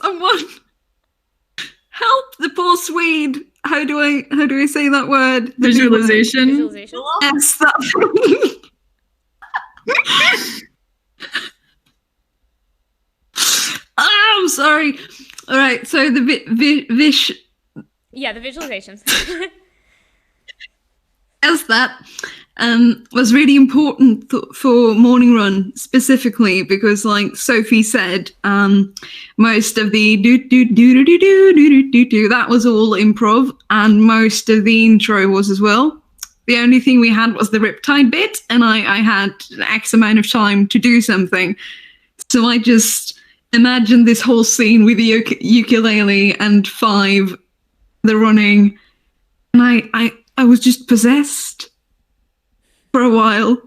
someone, help the poor Swede. How do I say that word? Visualization. Visualization. Yes, that. I'm sorry. All right, so the Yeah, the visualizations. As that, was really important for Morning Run specifically because, like Sophie said, most of the do that was all improv, and most of the intro was as well. The only thing we had was the Riptide bit, and I had X amount of time to do something. So I just imagined this whole scene with the ukulele and 5, the running, and I was just possessed for a while.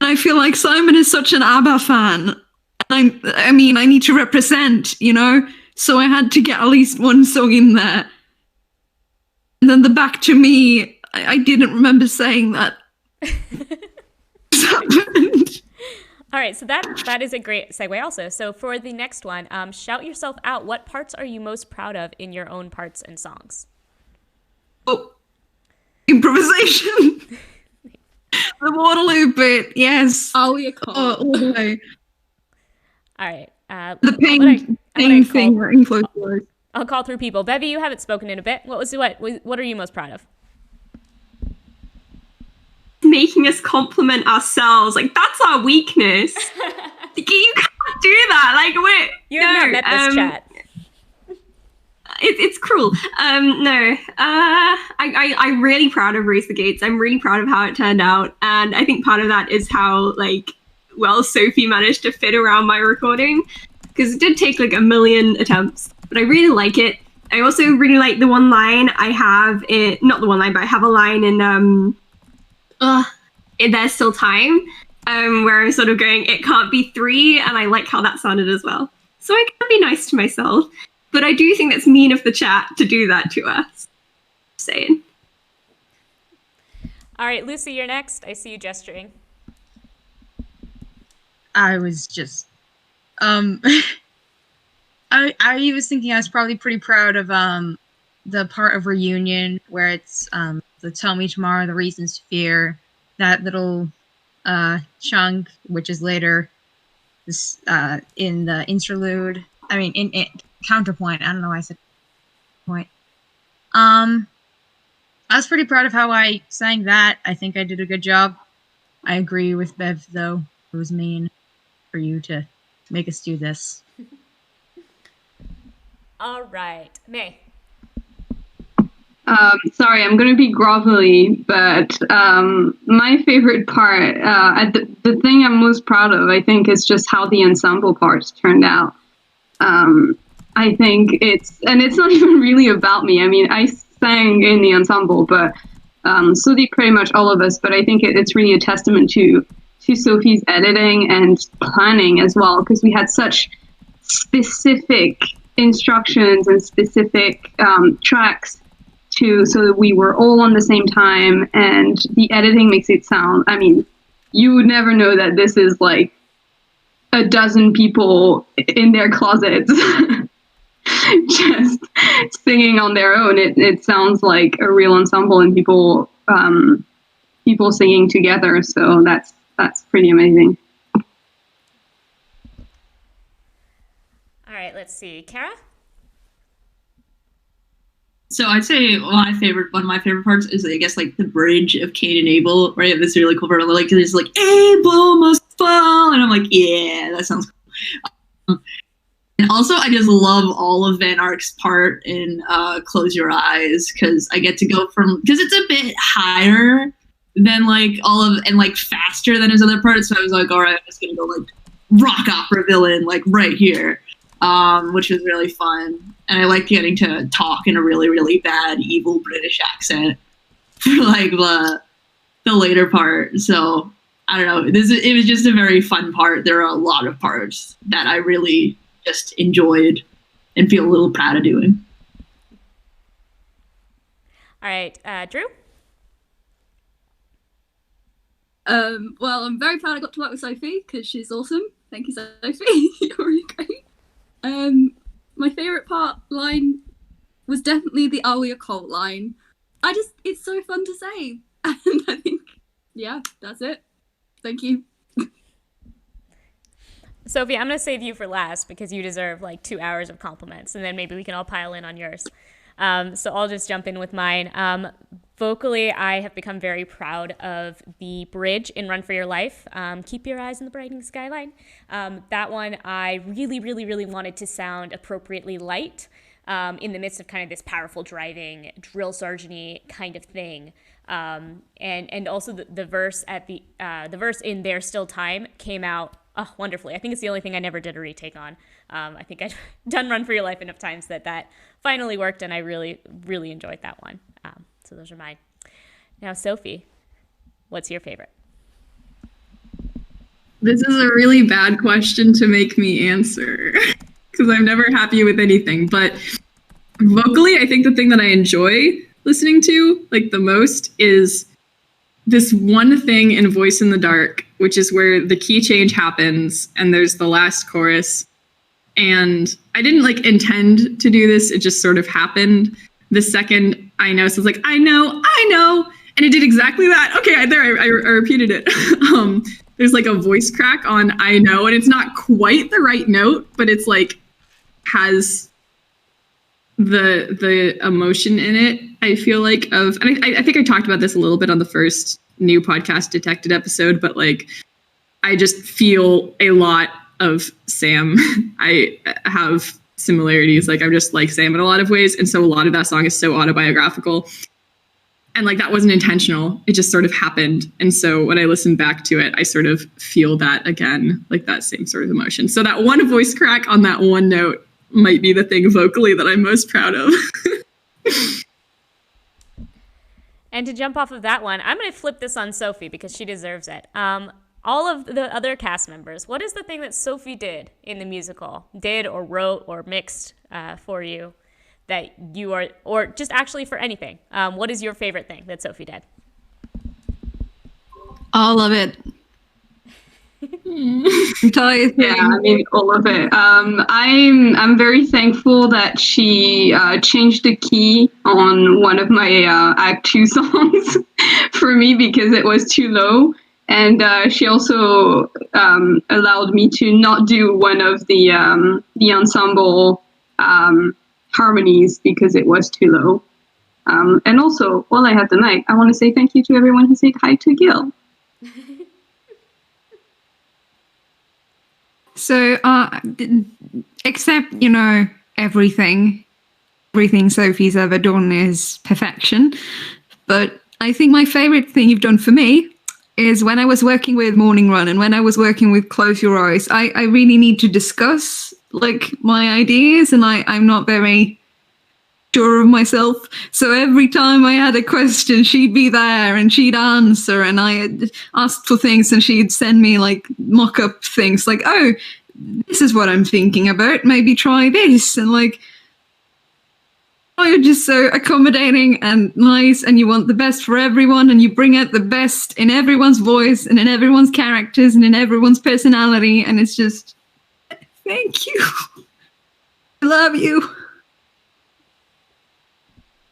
And I feel like Simon is such an ABBA fan. And I mean, I need to represent, you know? So I had to get at least one song in there. And then the Back to Me, I didn't remember saying that. All right, so that is a great segue also. So for the next one, shout yourself out. What parts are you most proud of in your own parts and songs? Oh, improvisation. The Waterloo bit, yes. Oh, you can't. All the way. All right. The pain thing in close words. I'll call through people. Bevy, you haven't spoken in a bit. What are you most proud of? Making us compliment ourselves. Like, that's our weakness. You can't do that. Like, you have not met this chat. It's cruel. I'm really proud of Race the Gates. I'm really proud of how it turned out. And I think part of that is how, like, well, Sophie managed to fit around my recording. Because it did take, like, a million attempts. But I really like it. I also really like the one line I have in... Not the one line, but I have a line in There's Still Time. Where I'm sort of going, it can't be 3. And I like how that sounded as well. So I can be nice to myself. But I do think that's mean of the chat to do that to us. Just saying. All right, Lucy, you're next. I see you gesturing. I was just, I was thinking I was probably pretty proud of the part of Reunion where it's the Tell Me Tomorrow, the Reasons to Fear, that little chunk, which is later this in the interlude. I mean, in counterpoint. I don't know why I said point. I was pretty proud of how I sang that. I think I did a good job. I agree with Bev, though. It was mean for you to make us do this. All right. May. Sorry, I'm going to be grovelly, but my favorite part, the thing I'm most proud of, I think, is just how the ensemble parts turned out. I think it's not even really about me. I mean, I sang in the ensemble, but so did pretty much all of us. But I think it's really a testament to Sophie's editing and planning as well, because we had such specific instructions and specific tracks so that we were all on the same time, and the editing makes it sound, I mean, you would never know that this is like a dozen people in their closets just singing on their own. It sounds like a real ensemble and people singing together. So that's pretty amazing. All right, let's see. Kara? So I'd say one of my favorite parts is, I guess, like the bridge of Cain and Abel, where you have this really cool part, like it's like Abel must fall, and I'm like, yeah, that sounds cool. And also, I just love all of Van Ark's part in Close Your Eyes, because I get to go because it's a bit higher than like and like faster than his other parts. So I was like, all right, I'm just gonna go like rock opera villain, like right here, which was really fun. And I liked getting to talk in a really, really bad, evil British accent for like the later part. So I don't know. It was just a very fun part. There are a lot of parts that I really just enjoyed and feel a little proud of doing. All right, Drew? Well, I'm very proud I got to work with Sophie because she's awesome. Thank you, Sophie. You're really great. My favourite line was definitely the Are We a Cult line. It's so fun to say. And I think, yeah, that's it. Thank you. Sophie, I'm going to save you for last because you deserve like 2 hours of compliments, and then maybe we can all pile in on yours. So I'll just jump in with mine. Vocally, I have become very proud of the bridge in Run for Your Life. Keep your eyes on the brightening skyline. That one I really, really, really wanted to sound appropriately light in the midst of kind of this powerful driving drill sergeant-y kind of thing. And also the verse at the verse in There's Still Time came out wonderfully. I think it's the only thing I never did a retake on. I think I've done Run for Your Life enough times that finally worked, and I really, really enjoyed that one. So those are mine. Now, Sophie, what's your favorite? This is a really bad question to make me answer because I'm never happy with anything. But vocally, I think the thing that I enjoy listening to like the most is this one thing in Voice in the Dark, which is where the key change happens and there's the last chorus. And I didn't like intend to do this. It just sort of happened. The second I know, so it's like, I know. And it did exactly that. Okay, I repeated it. There's like a voice crack on I know, and it's not quite the right note, but it's like has the emotion in it, I feel like, of, and I think I talked about this a little bit on the first New Podcast Detected episode, but like I just feel a lot of Sam. I have similarities. Like I'm just like Sam in a lot of ways. And so a lot of that song is so autobiographical. And like that wasn't intentional. It just sort of happened. And so when I listen back to it, I sort of feel that again, like that same sort of emotion. So that one voice crack on that one note might be the thing vocally that I'm most proud of. And to jump off of that one, I'm going to flip this on Sophie because she deserves it. All of the other cast members, what is the thing that Sophie did in the musical, did or wrote or mixed for you that you are, or just actually for anything? What is your favorite thing that Sophie did? All of it. Entire thing. Yeah, I mean, all of it. I'm very thankful that she changed the key on one of my Act 2 songs for me because it was too low. And she also allowed me to not do one of the ensemble harmonies because it was too low. And also, while I have the mic, I want to say thank you to everyone who said hi to Gil. So, except, everything Sophie's ever done is perfection. But I think my favorite thing you've done for me is when I was working with Morning Run and when I was working with Close Your Eyes, I really need to discuss like my ideas, and I'm not very sure of myself. So every time I had a question, she'd be there and she'd answer, and I had asked for things and she'd send me like mock-up things like, oh, this is what I'm thinking about, maybe try this. And like, oh, you're just so accommodating and nice, and you want the best for everyone, and you bring out the best in everyone's voice and in everyone's characters and in everyone's personality, and it's just, thank you. I love you.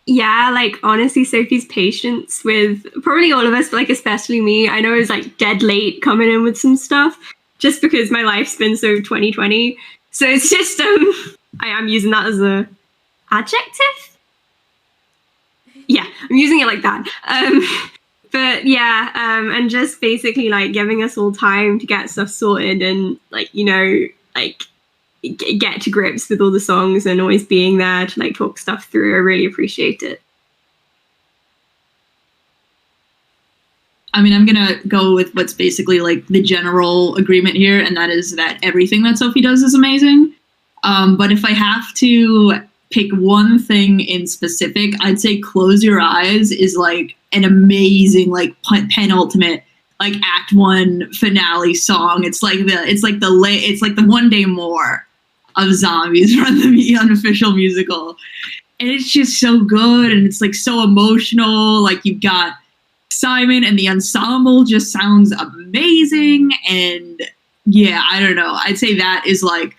Yeah, like honestly, Sophie's patience with probably all of us, but like especially me, I know it was like dead late coming in with some stuff just because my life's been so 2020. So it's just, I am using that as a adjective? Yeah, I'm using it like that. But yeah, and just basically like giving us all time to get stuff sorted and like, like get to grips with all the songs and always being there to like talk stuff through. I really appreciate it. I mean, I'm going to go with what's basically like the general agreement here, and that is that everything that Sophie does is amazing. But if I have to pick one thing in specific, I'd say Close Your Eyes is like an amazing, like penultimate, like Act 1 finale song. It's like the One Day More of Zombies from the Unofficial musical. And it's just so good, and it's like so emotional. Like you've got Simon and the ensemble just sounds amazing. And yeah, I don't know. I'd say that is like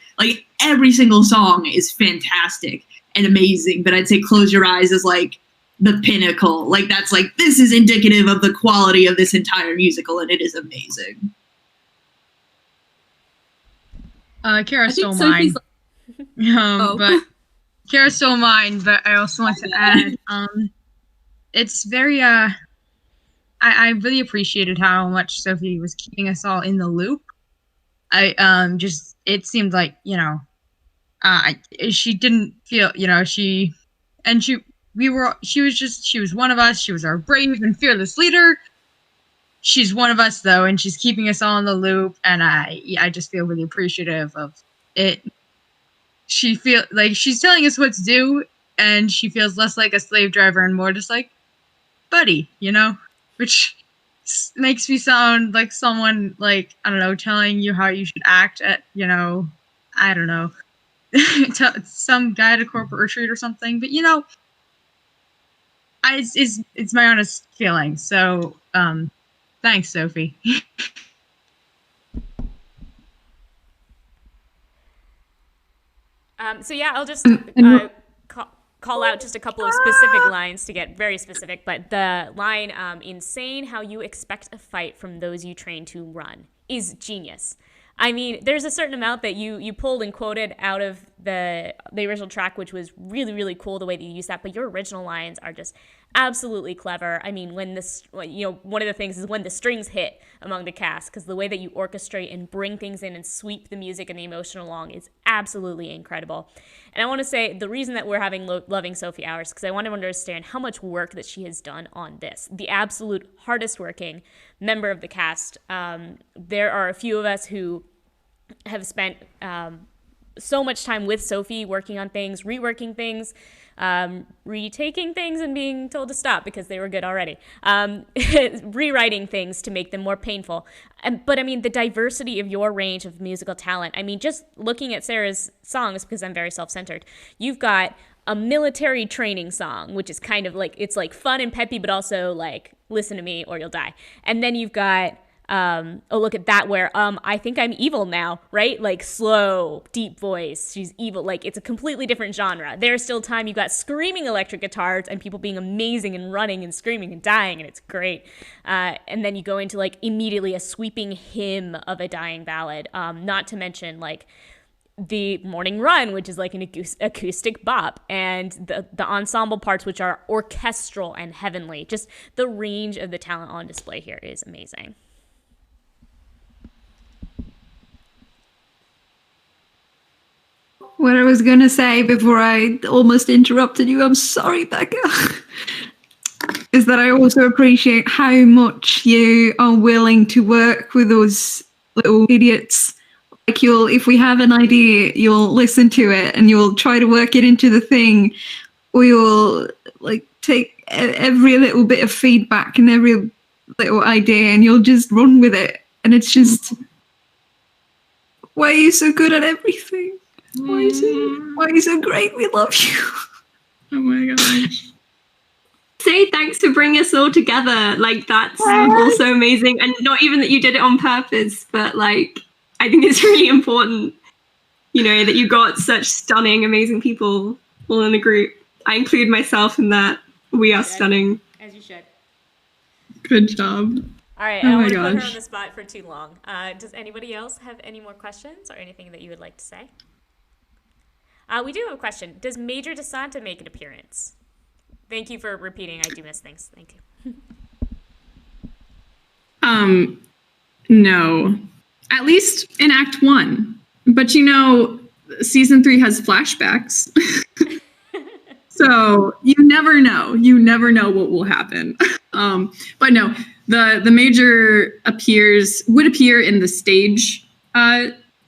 every single song is fantastic and amazing, but I'd say Close Your Eyes is like the pinnacle. Like that's like, this is indicative of the quality of this entire musical, and it is amazing. Kara stole mine. But Kara stole mine, but I also want to add, it's very I really appreciated how much Sophie was keeping us all in the loop. It seemed like, she didn't feel, she was one of us. She was our brave and fearless leader. She's one of us though, and she's keeping us all in the loop, and I just feel really appreciative of it. She feel like she's telling us what to do, and she feels less like a slave driver and more just like buddy, which makes me sound like someone, like, I don't know, telling you how you should act at, I don't know, some guy at a corporate retreat or something. But it's my honest feeling. So thanks, Sophie. So yeah, I'll just call out just a couple of specific lines to get very specific, but the line, insane how you expect a fight from those you train to run, is genius. I mean, there's a certain amount that you pulled and quoted out of the original track, which was really, really cool the way that you use that, but your original lines are just absolutely clever. I mean, one of the things is when the strings hit among the cast, because the way that you orchestrate and bring things in and sweep the music and the emotion along is absolutely incredible. And I want to say the reason that we're having Loving Sophie hours, because I want to understand how much work that she has done on this. The absolute hardest working member of the cast. There are a few of us who have spent so much time with Sophie working on things, reworking things, retaking things and being told to stop because they were good already, rewriting things to make them more painful. But I mean, the diversity of your range of musical talent, I mean, just looking at Sara's songs, because I'm very self-centered, you've got a military training song, which is kind of like, it's like fun and peppy, but also like, listen to me or you'll die. And then you've got oh, look at that, where I think I'm evil now, right? Like slow, deep voice, she's evil. Like, it's a completely different genre. There's still time. You've got screaming electric guitars and people being amazing and running and screaming and dying, and it's great. And then you go into like immediately a sweeping hymn of a dying ballad, not to mention like the Morning Run, which is like an acoustic bop, and the ensemble parts, which are orchestral and heavenly. Just the range of the talent on display here is amazing. What I was going to say before I almost interrupted you, I'm sorry, Becca, is that I also appreciate how much you are willing to work with those little idiots. Like, if we have an idea, you'll listen to it and you'll try to work it into the thing, or you'll like take every little bit of feedback and every little idea and you'll just run with it. And it's just, why are you so good at everything? Why are you so great? We love you. Oh my gosh. Say thanks for bringing us all together. Like, that's also amazing. And not even that you did it on purpose, but like, I think it's really important, that you got such stunning, amazing people all in a group. I include myself in that. We are stunning. As you should. Good job. All right, Oh I don't my want to put her gosh. on the spot for too long. Does anybody else have any more questions or anything that you would like to say? We do have a question. Does Major DeSanta make an appearance? Thank you for repeating. I do miss things. Thank you. No. At least in Act 1. But Season 3 has flashbacks. So you never know. You never know what will happen. But no, the Major would appear in the stage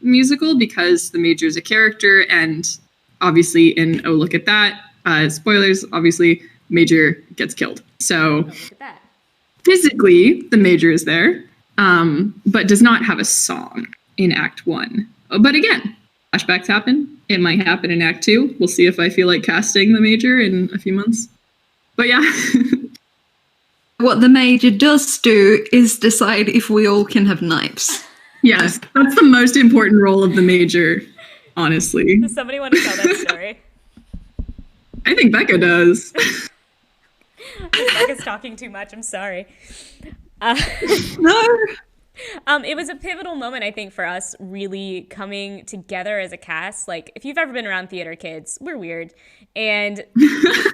musical, because the Major is a character, and obviously in Oh Look at That, spoilers, obviously Major gets killed. So Look at that. physically the Major is there, but does not have a song in Act 1. But again, flashbacks happen. It might happen in Act 2. We'll see if I feel like casting the Major in a few months. But yeah. What the Major does do is decide if we all can have knives. Yes, that's the most important role of the Major, honestly. Does somebody want to tell that story? I think Becca does. Becca's talking too much. I'm sorry. No. It was a pivotal moment, I think, for us really coming together as a cast. Like, if you've ever been around theater kids, we're weird. And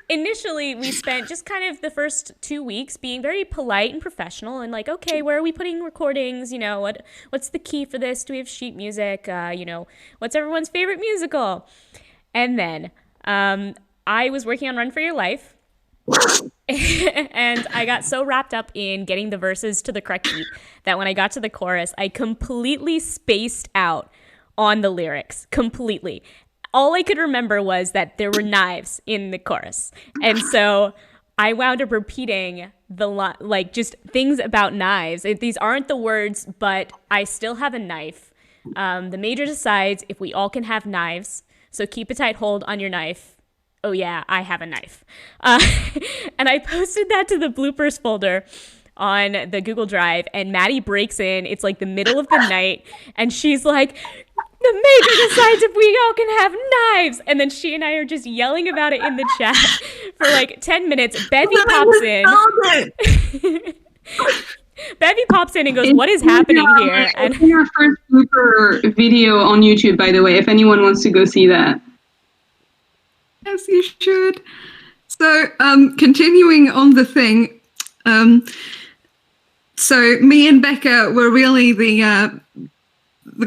initially, we spent just kind of the first 2 weeks being very polite and professional and like, okay, where are we putting recordings? You know, what's the key for this? Do we have sheet music? You know, what's everyone's favorite musical? And then I was working on Run for Your Life. And I got so wrapped up in getting the verses to the correct beat that when I got to the chorus, I completely spaced out on the lyrics. Completely. All I could remember was that there were knives in the chorus. And so I wound up repeating like just things about knives. These aren't the words, but I still have a knife. The major decides if we all can have knives. So keep a tight hold on your knife. Oh yeah, I have a knife. And I posted that to the bloopers folder on the Google Drive, and Maddie breaks in. It's like the middle of the night, and she's like, the major decides if we all can have knives. And then she and I are just yelling about it in the chat for like 10 minutes. Bevy pops in. Bevy pops in and goes, what is happening here? And it's your first blooper video on YouTube, by the way, if anyone wants to go see that. Yes, you should. So, continuing on the thing, so me and Becca were really the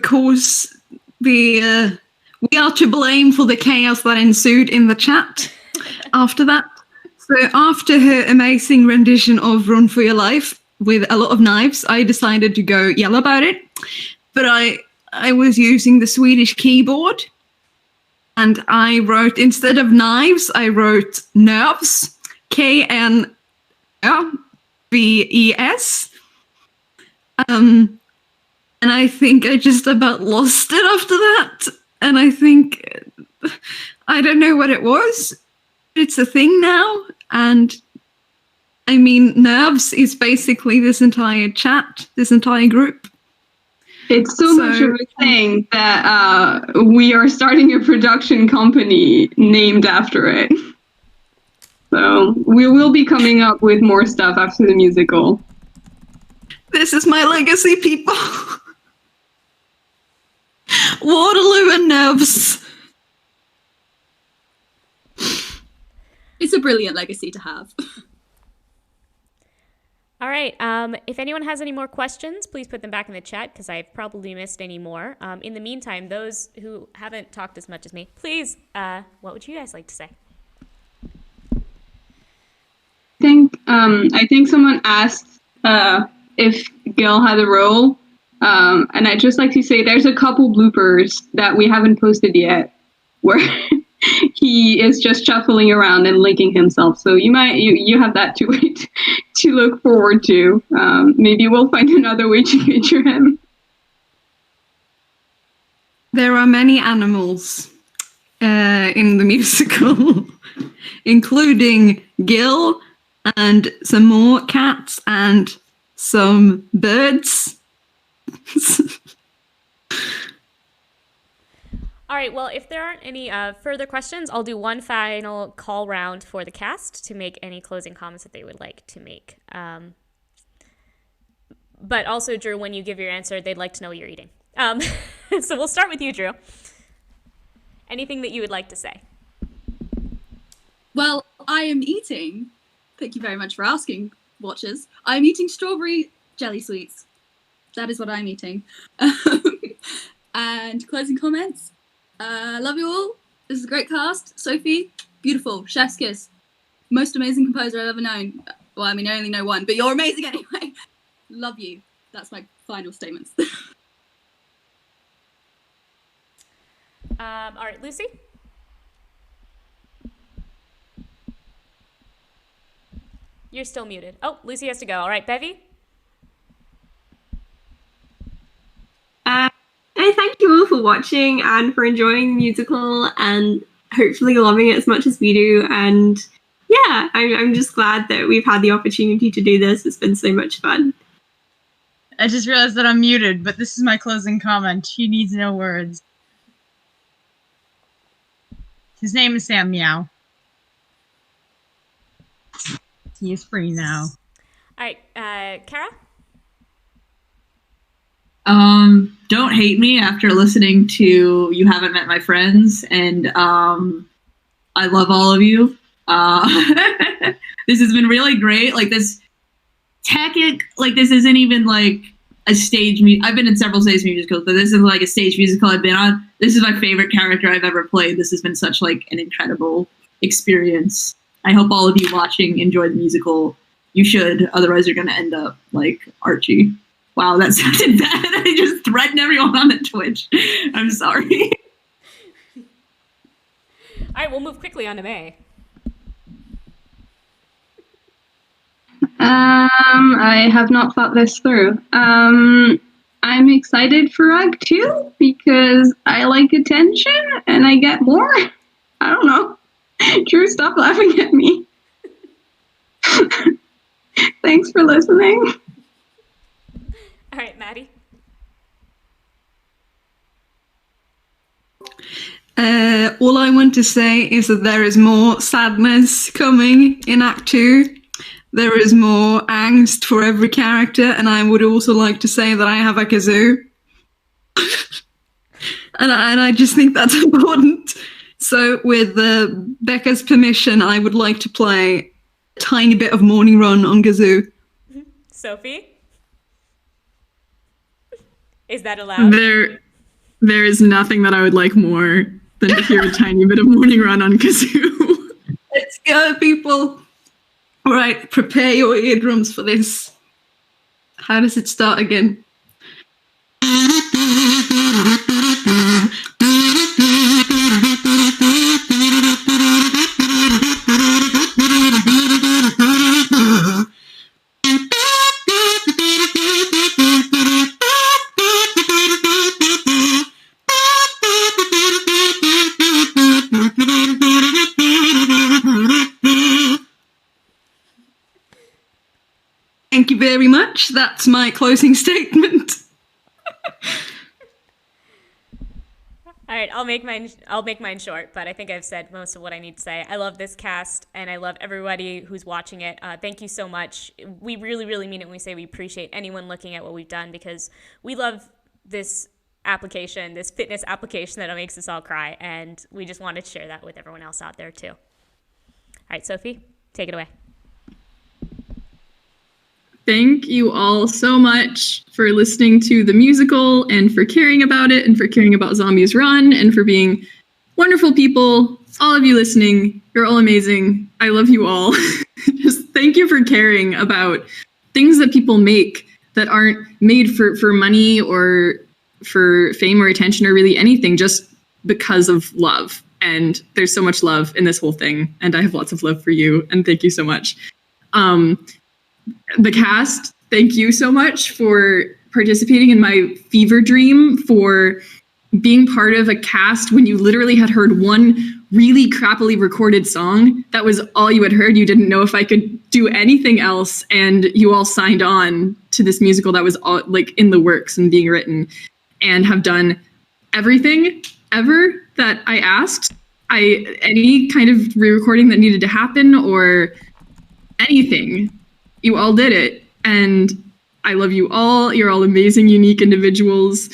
cause, we are to blame for the chaos that ensued in the chat after that. So after her amazing rendition of Run for Your Life with a lot of knives, I decided to go yell about it. But I was using the Swedish keyboard. And I wrote, instead of knives, I wrote nerves, Knvs. And I think I just about lost it after that. And I think, I don't know what it was. It's a thing now. And I mean, nerves is basically this entire chat, this entire group. It's so much of a thing that we are starting a production company named after it. So we will be coming up with more stuff after the musical. This is my legacy, people. Waterloo and nerves. It's a brilliant legacy to have. All right. If anyone has any more questions, please put them back in the chat because I've probably missed any more. In the meantime, those who haven't talked as much as me, please, what would you guys like to say? I think someone asked if Gil had a role, and I'd just like to say there's a couple bloopers that we haven't posted yet where he is just shuffling around and linking himself. So you have that to wait to look forward to. Maybe we'll find another way to feature him. There are many animals in the musical, including Gil and some more cats and some birds. All right, well, if there aren't any further questions, I'll do one final call round for the cast to make any closing comments that they would like to make. But also, Drew, when you give your answer, they'd like to know what you're eating. So we'll start with you, Drew. Anything that you would like to say? Well, I am eating, thank you very much for asking, watchers. I'm eating strawberry jelly sweets. That is what I'm eating. And closing comments. Love you all. This is a great cast. Sophie, beautiful. Chef's kiss. Most amazing composer I've ever known. Well, I mean, I only know one, but you're amazing anyway. Love you. That's my final statements. All right, Lucy? You're still muted. Oh, Lucy has to go. All right, Bevy? I thank you all for watching and for enjoying the musical and hopefully loving it as much as we do. And yeah, I'm just glad that we've had the opportunity to do this. It's been so much fun. I just realized that I'm muted, but this is my closing comment. He needs no words. His name is Sam Meow. He is free now. All right, Kara? Don't hate me after listening to You Haven't Met My Friends, and I love all of you. This has been really great. Like this this isn't even like a stage I've been in several stage musicals, but this is like a stage musical I've been on. This is my favorite character I've ever played. This has been such like an incredible experience. I hope all of you watching enjoy the musical. You should, otherwise you're gonna end up like Archie. Wow, that sounded bad. I just threatened everyone on the Twitch. I'm sorry. All right, we'll move quickly on to May. I have not thought this through. I'm excited for Act 2 because I like attention and I get more. I don't know. Drew, stop laughing at me. Thanks for listening. All right, Maddie. All I want to say is that there is more sadness coming in Act 2. There is more angst for every character, and I would also like to say that I have a kazoo. and I just think that's important. So with Becca's permission, I would like to play a tiny bit of Morning Run on kazoo. Sophie? Is that allowed? There is nothing that I would like more than to hear a tiny bit of Morning Run on kazoo. Let's go, people. All right, prepare your eardrums for this. How does it start again? Thank you very much. That's my closing statement. All right, I'll make mine short, but I think I've said most of what I need to say. I love this cast, and I love everybody who's watching it. Thank you so much. We really, really mean it when we say we appreciate anyone looking at what we've done, because we love this application, this fitness application that makes us all cry, and we just wanted to share that with everyone else out there too. All right, Sophie, take it away. Thank you all so much for listening to the musical and for caring about it and for caring about Zombies Run and for being wonderful people. All of you listening, you're all amazing. I love you all. Just thank you for caring about things that people make that aren't made for money or for fame or attention or really anything, just because of love. And there's so much love in this whole thing. And I have lots of love for you. And thank you so much. The cast, thank you so much for participating in my fever dream, for being part of a cast when you literally had heard one really crappily recorded song. That was all you had heard. You didn't know if I could do anything else. And you all signed on to this musical that was all like in the works and being written, and have done everything ever that I asked. Any kind of re-recording that needed to happen or anything. You all did it, and I love you all. You're all amazing, unique individuals.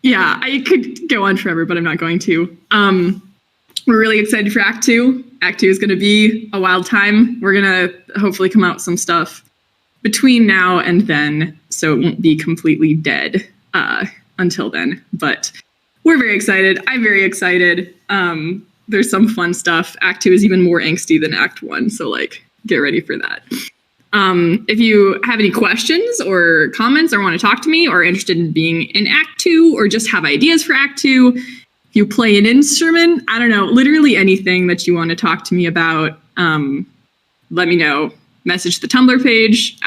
Yeah, I could go on forever, but I'm not going to. We're really excited for Act 2. Act 2 is going to be a wild time. We're going to hopefully come out with some stuff between now and then, so it won't be completely dead until then. But we're very excited. I'm very excited. There's some fun stuff. Act 2 is even more angsty than Act 1, so like, get ready for that. If you have any questions or comments or want to talk to me or are interested in being in Act 2 or just have ideas for Act 2, if you play an instrument, I don't know, literally anything that you want to talk to me about, let me know. Message the Tumblr page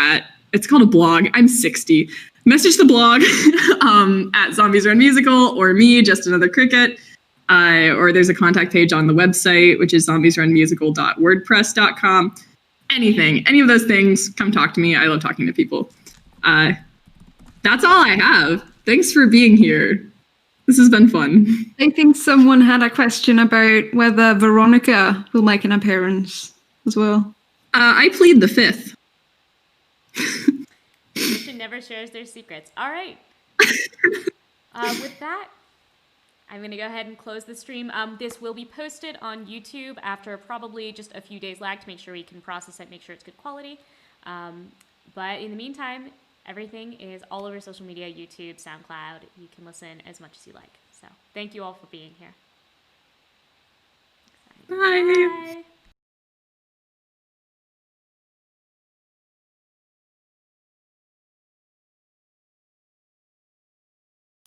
it's called a blog. I'm 60. Message the blog at Zombies Run Musical or me, Just Another Cricket. Or there's a contact page on the website, which is zombiesrunmusical.wordpress.com. Anything, any of those things, come talk to me. I love talking to people. That's all I have. Thanks for being here. This has been fun. I think someone had a question about whether Veronica will make an appearance as well. I plead the fifth. Person never shares their secrets. All right. With that, I'm going to go ahead and close the stream. This will be posted on YouTube after probably just a few days lag to make sure we can process it, make sure it's good quality. But in the meantime, everything is all over social media, YouTube, SoundCloud. You can listen as much as you like. So thank you all for being here. Bye. Bye.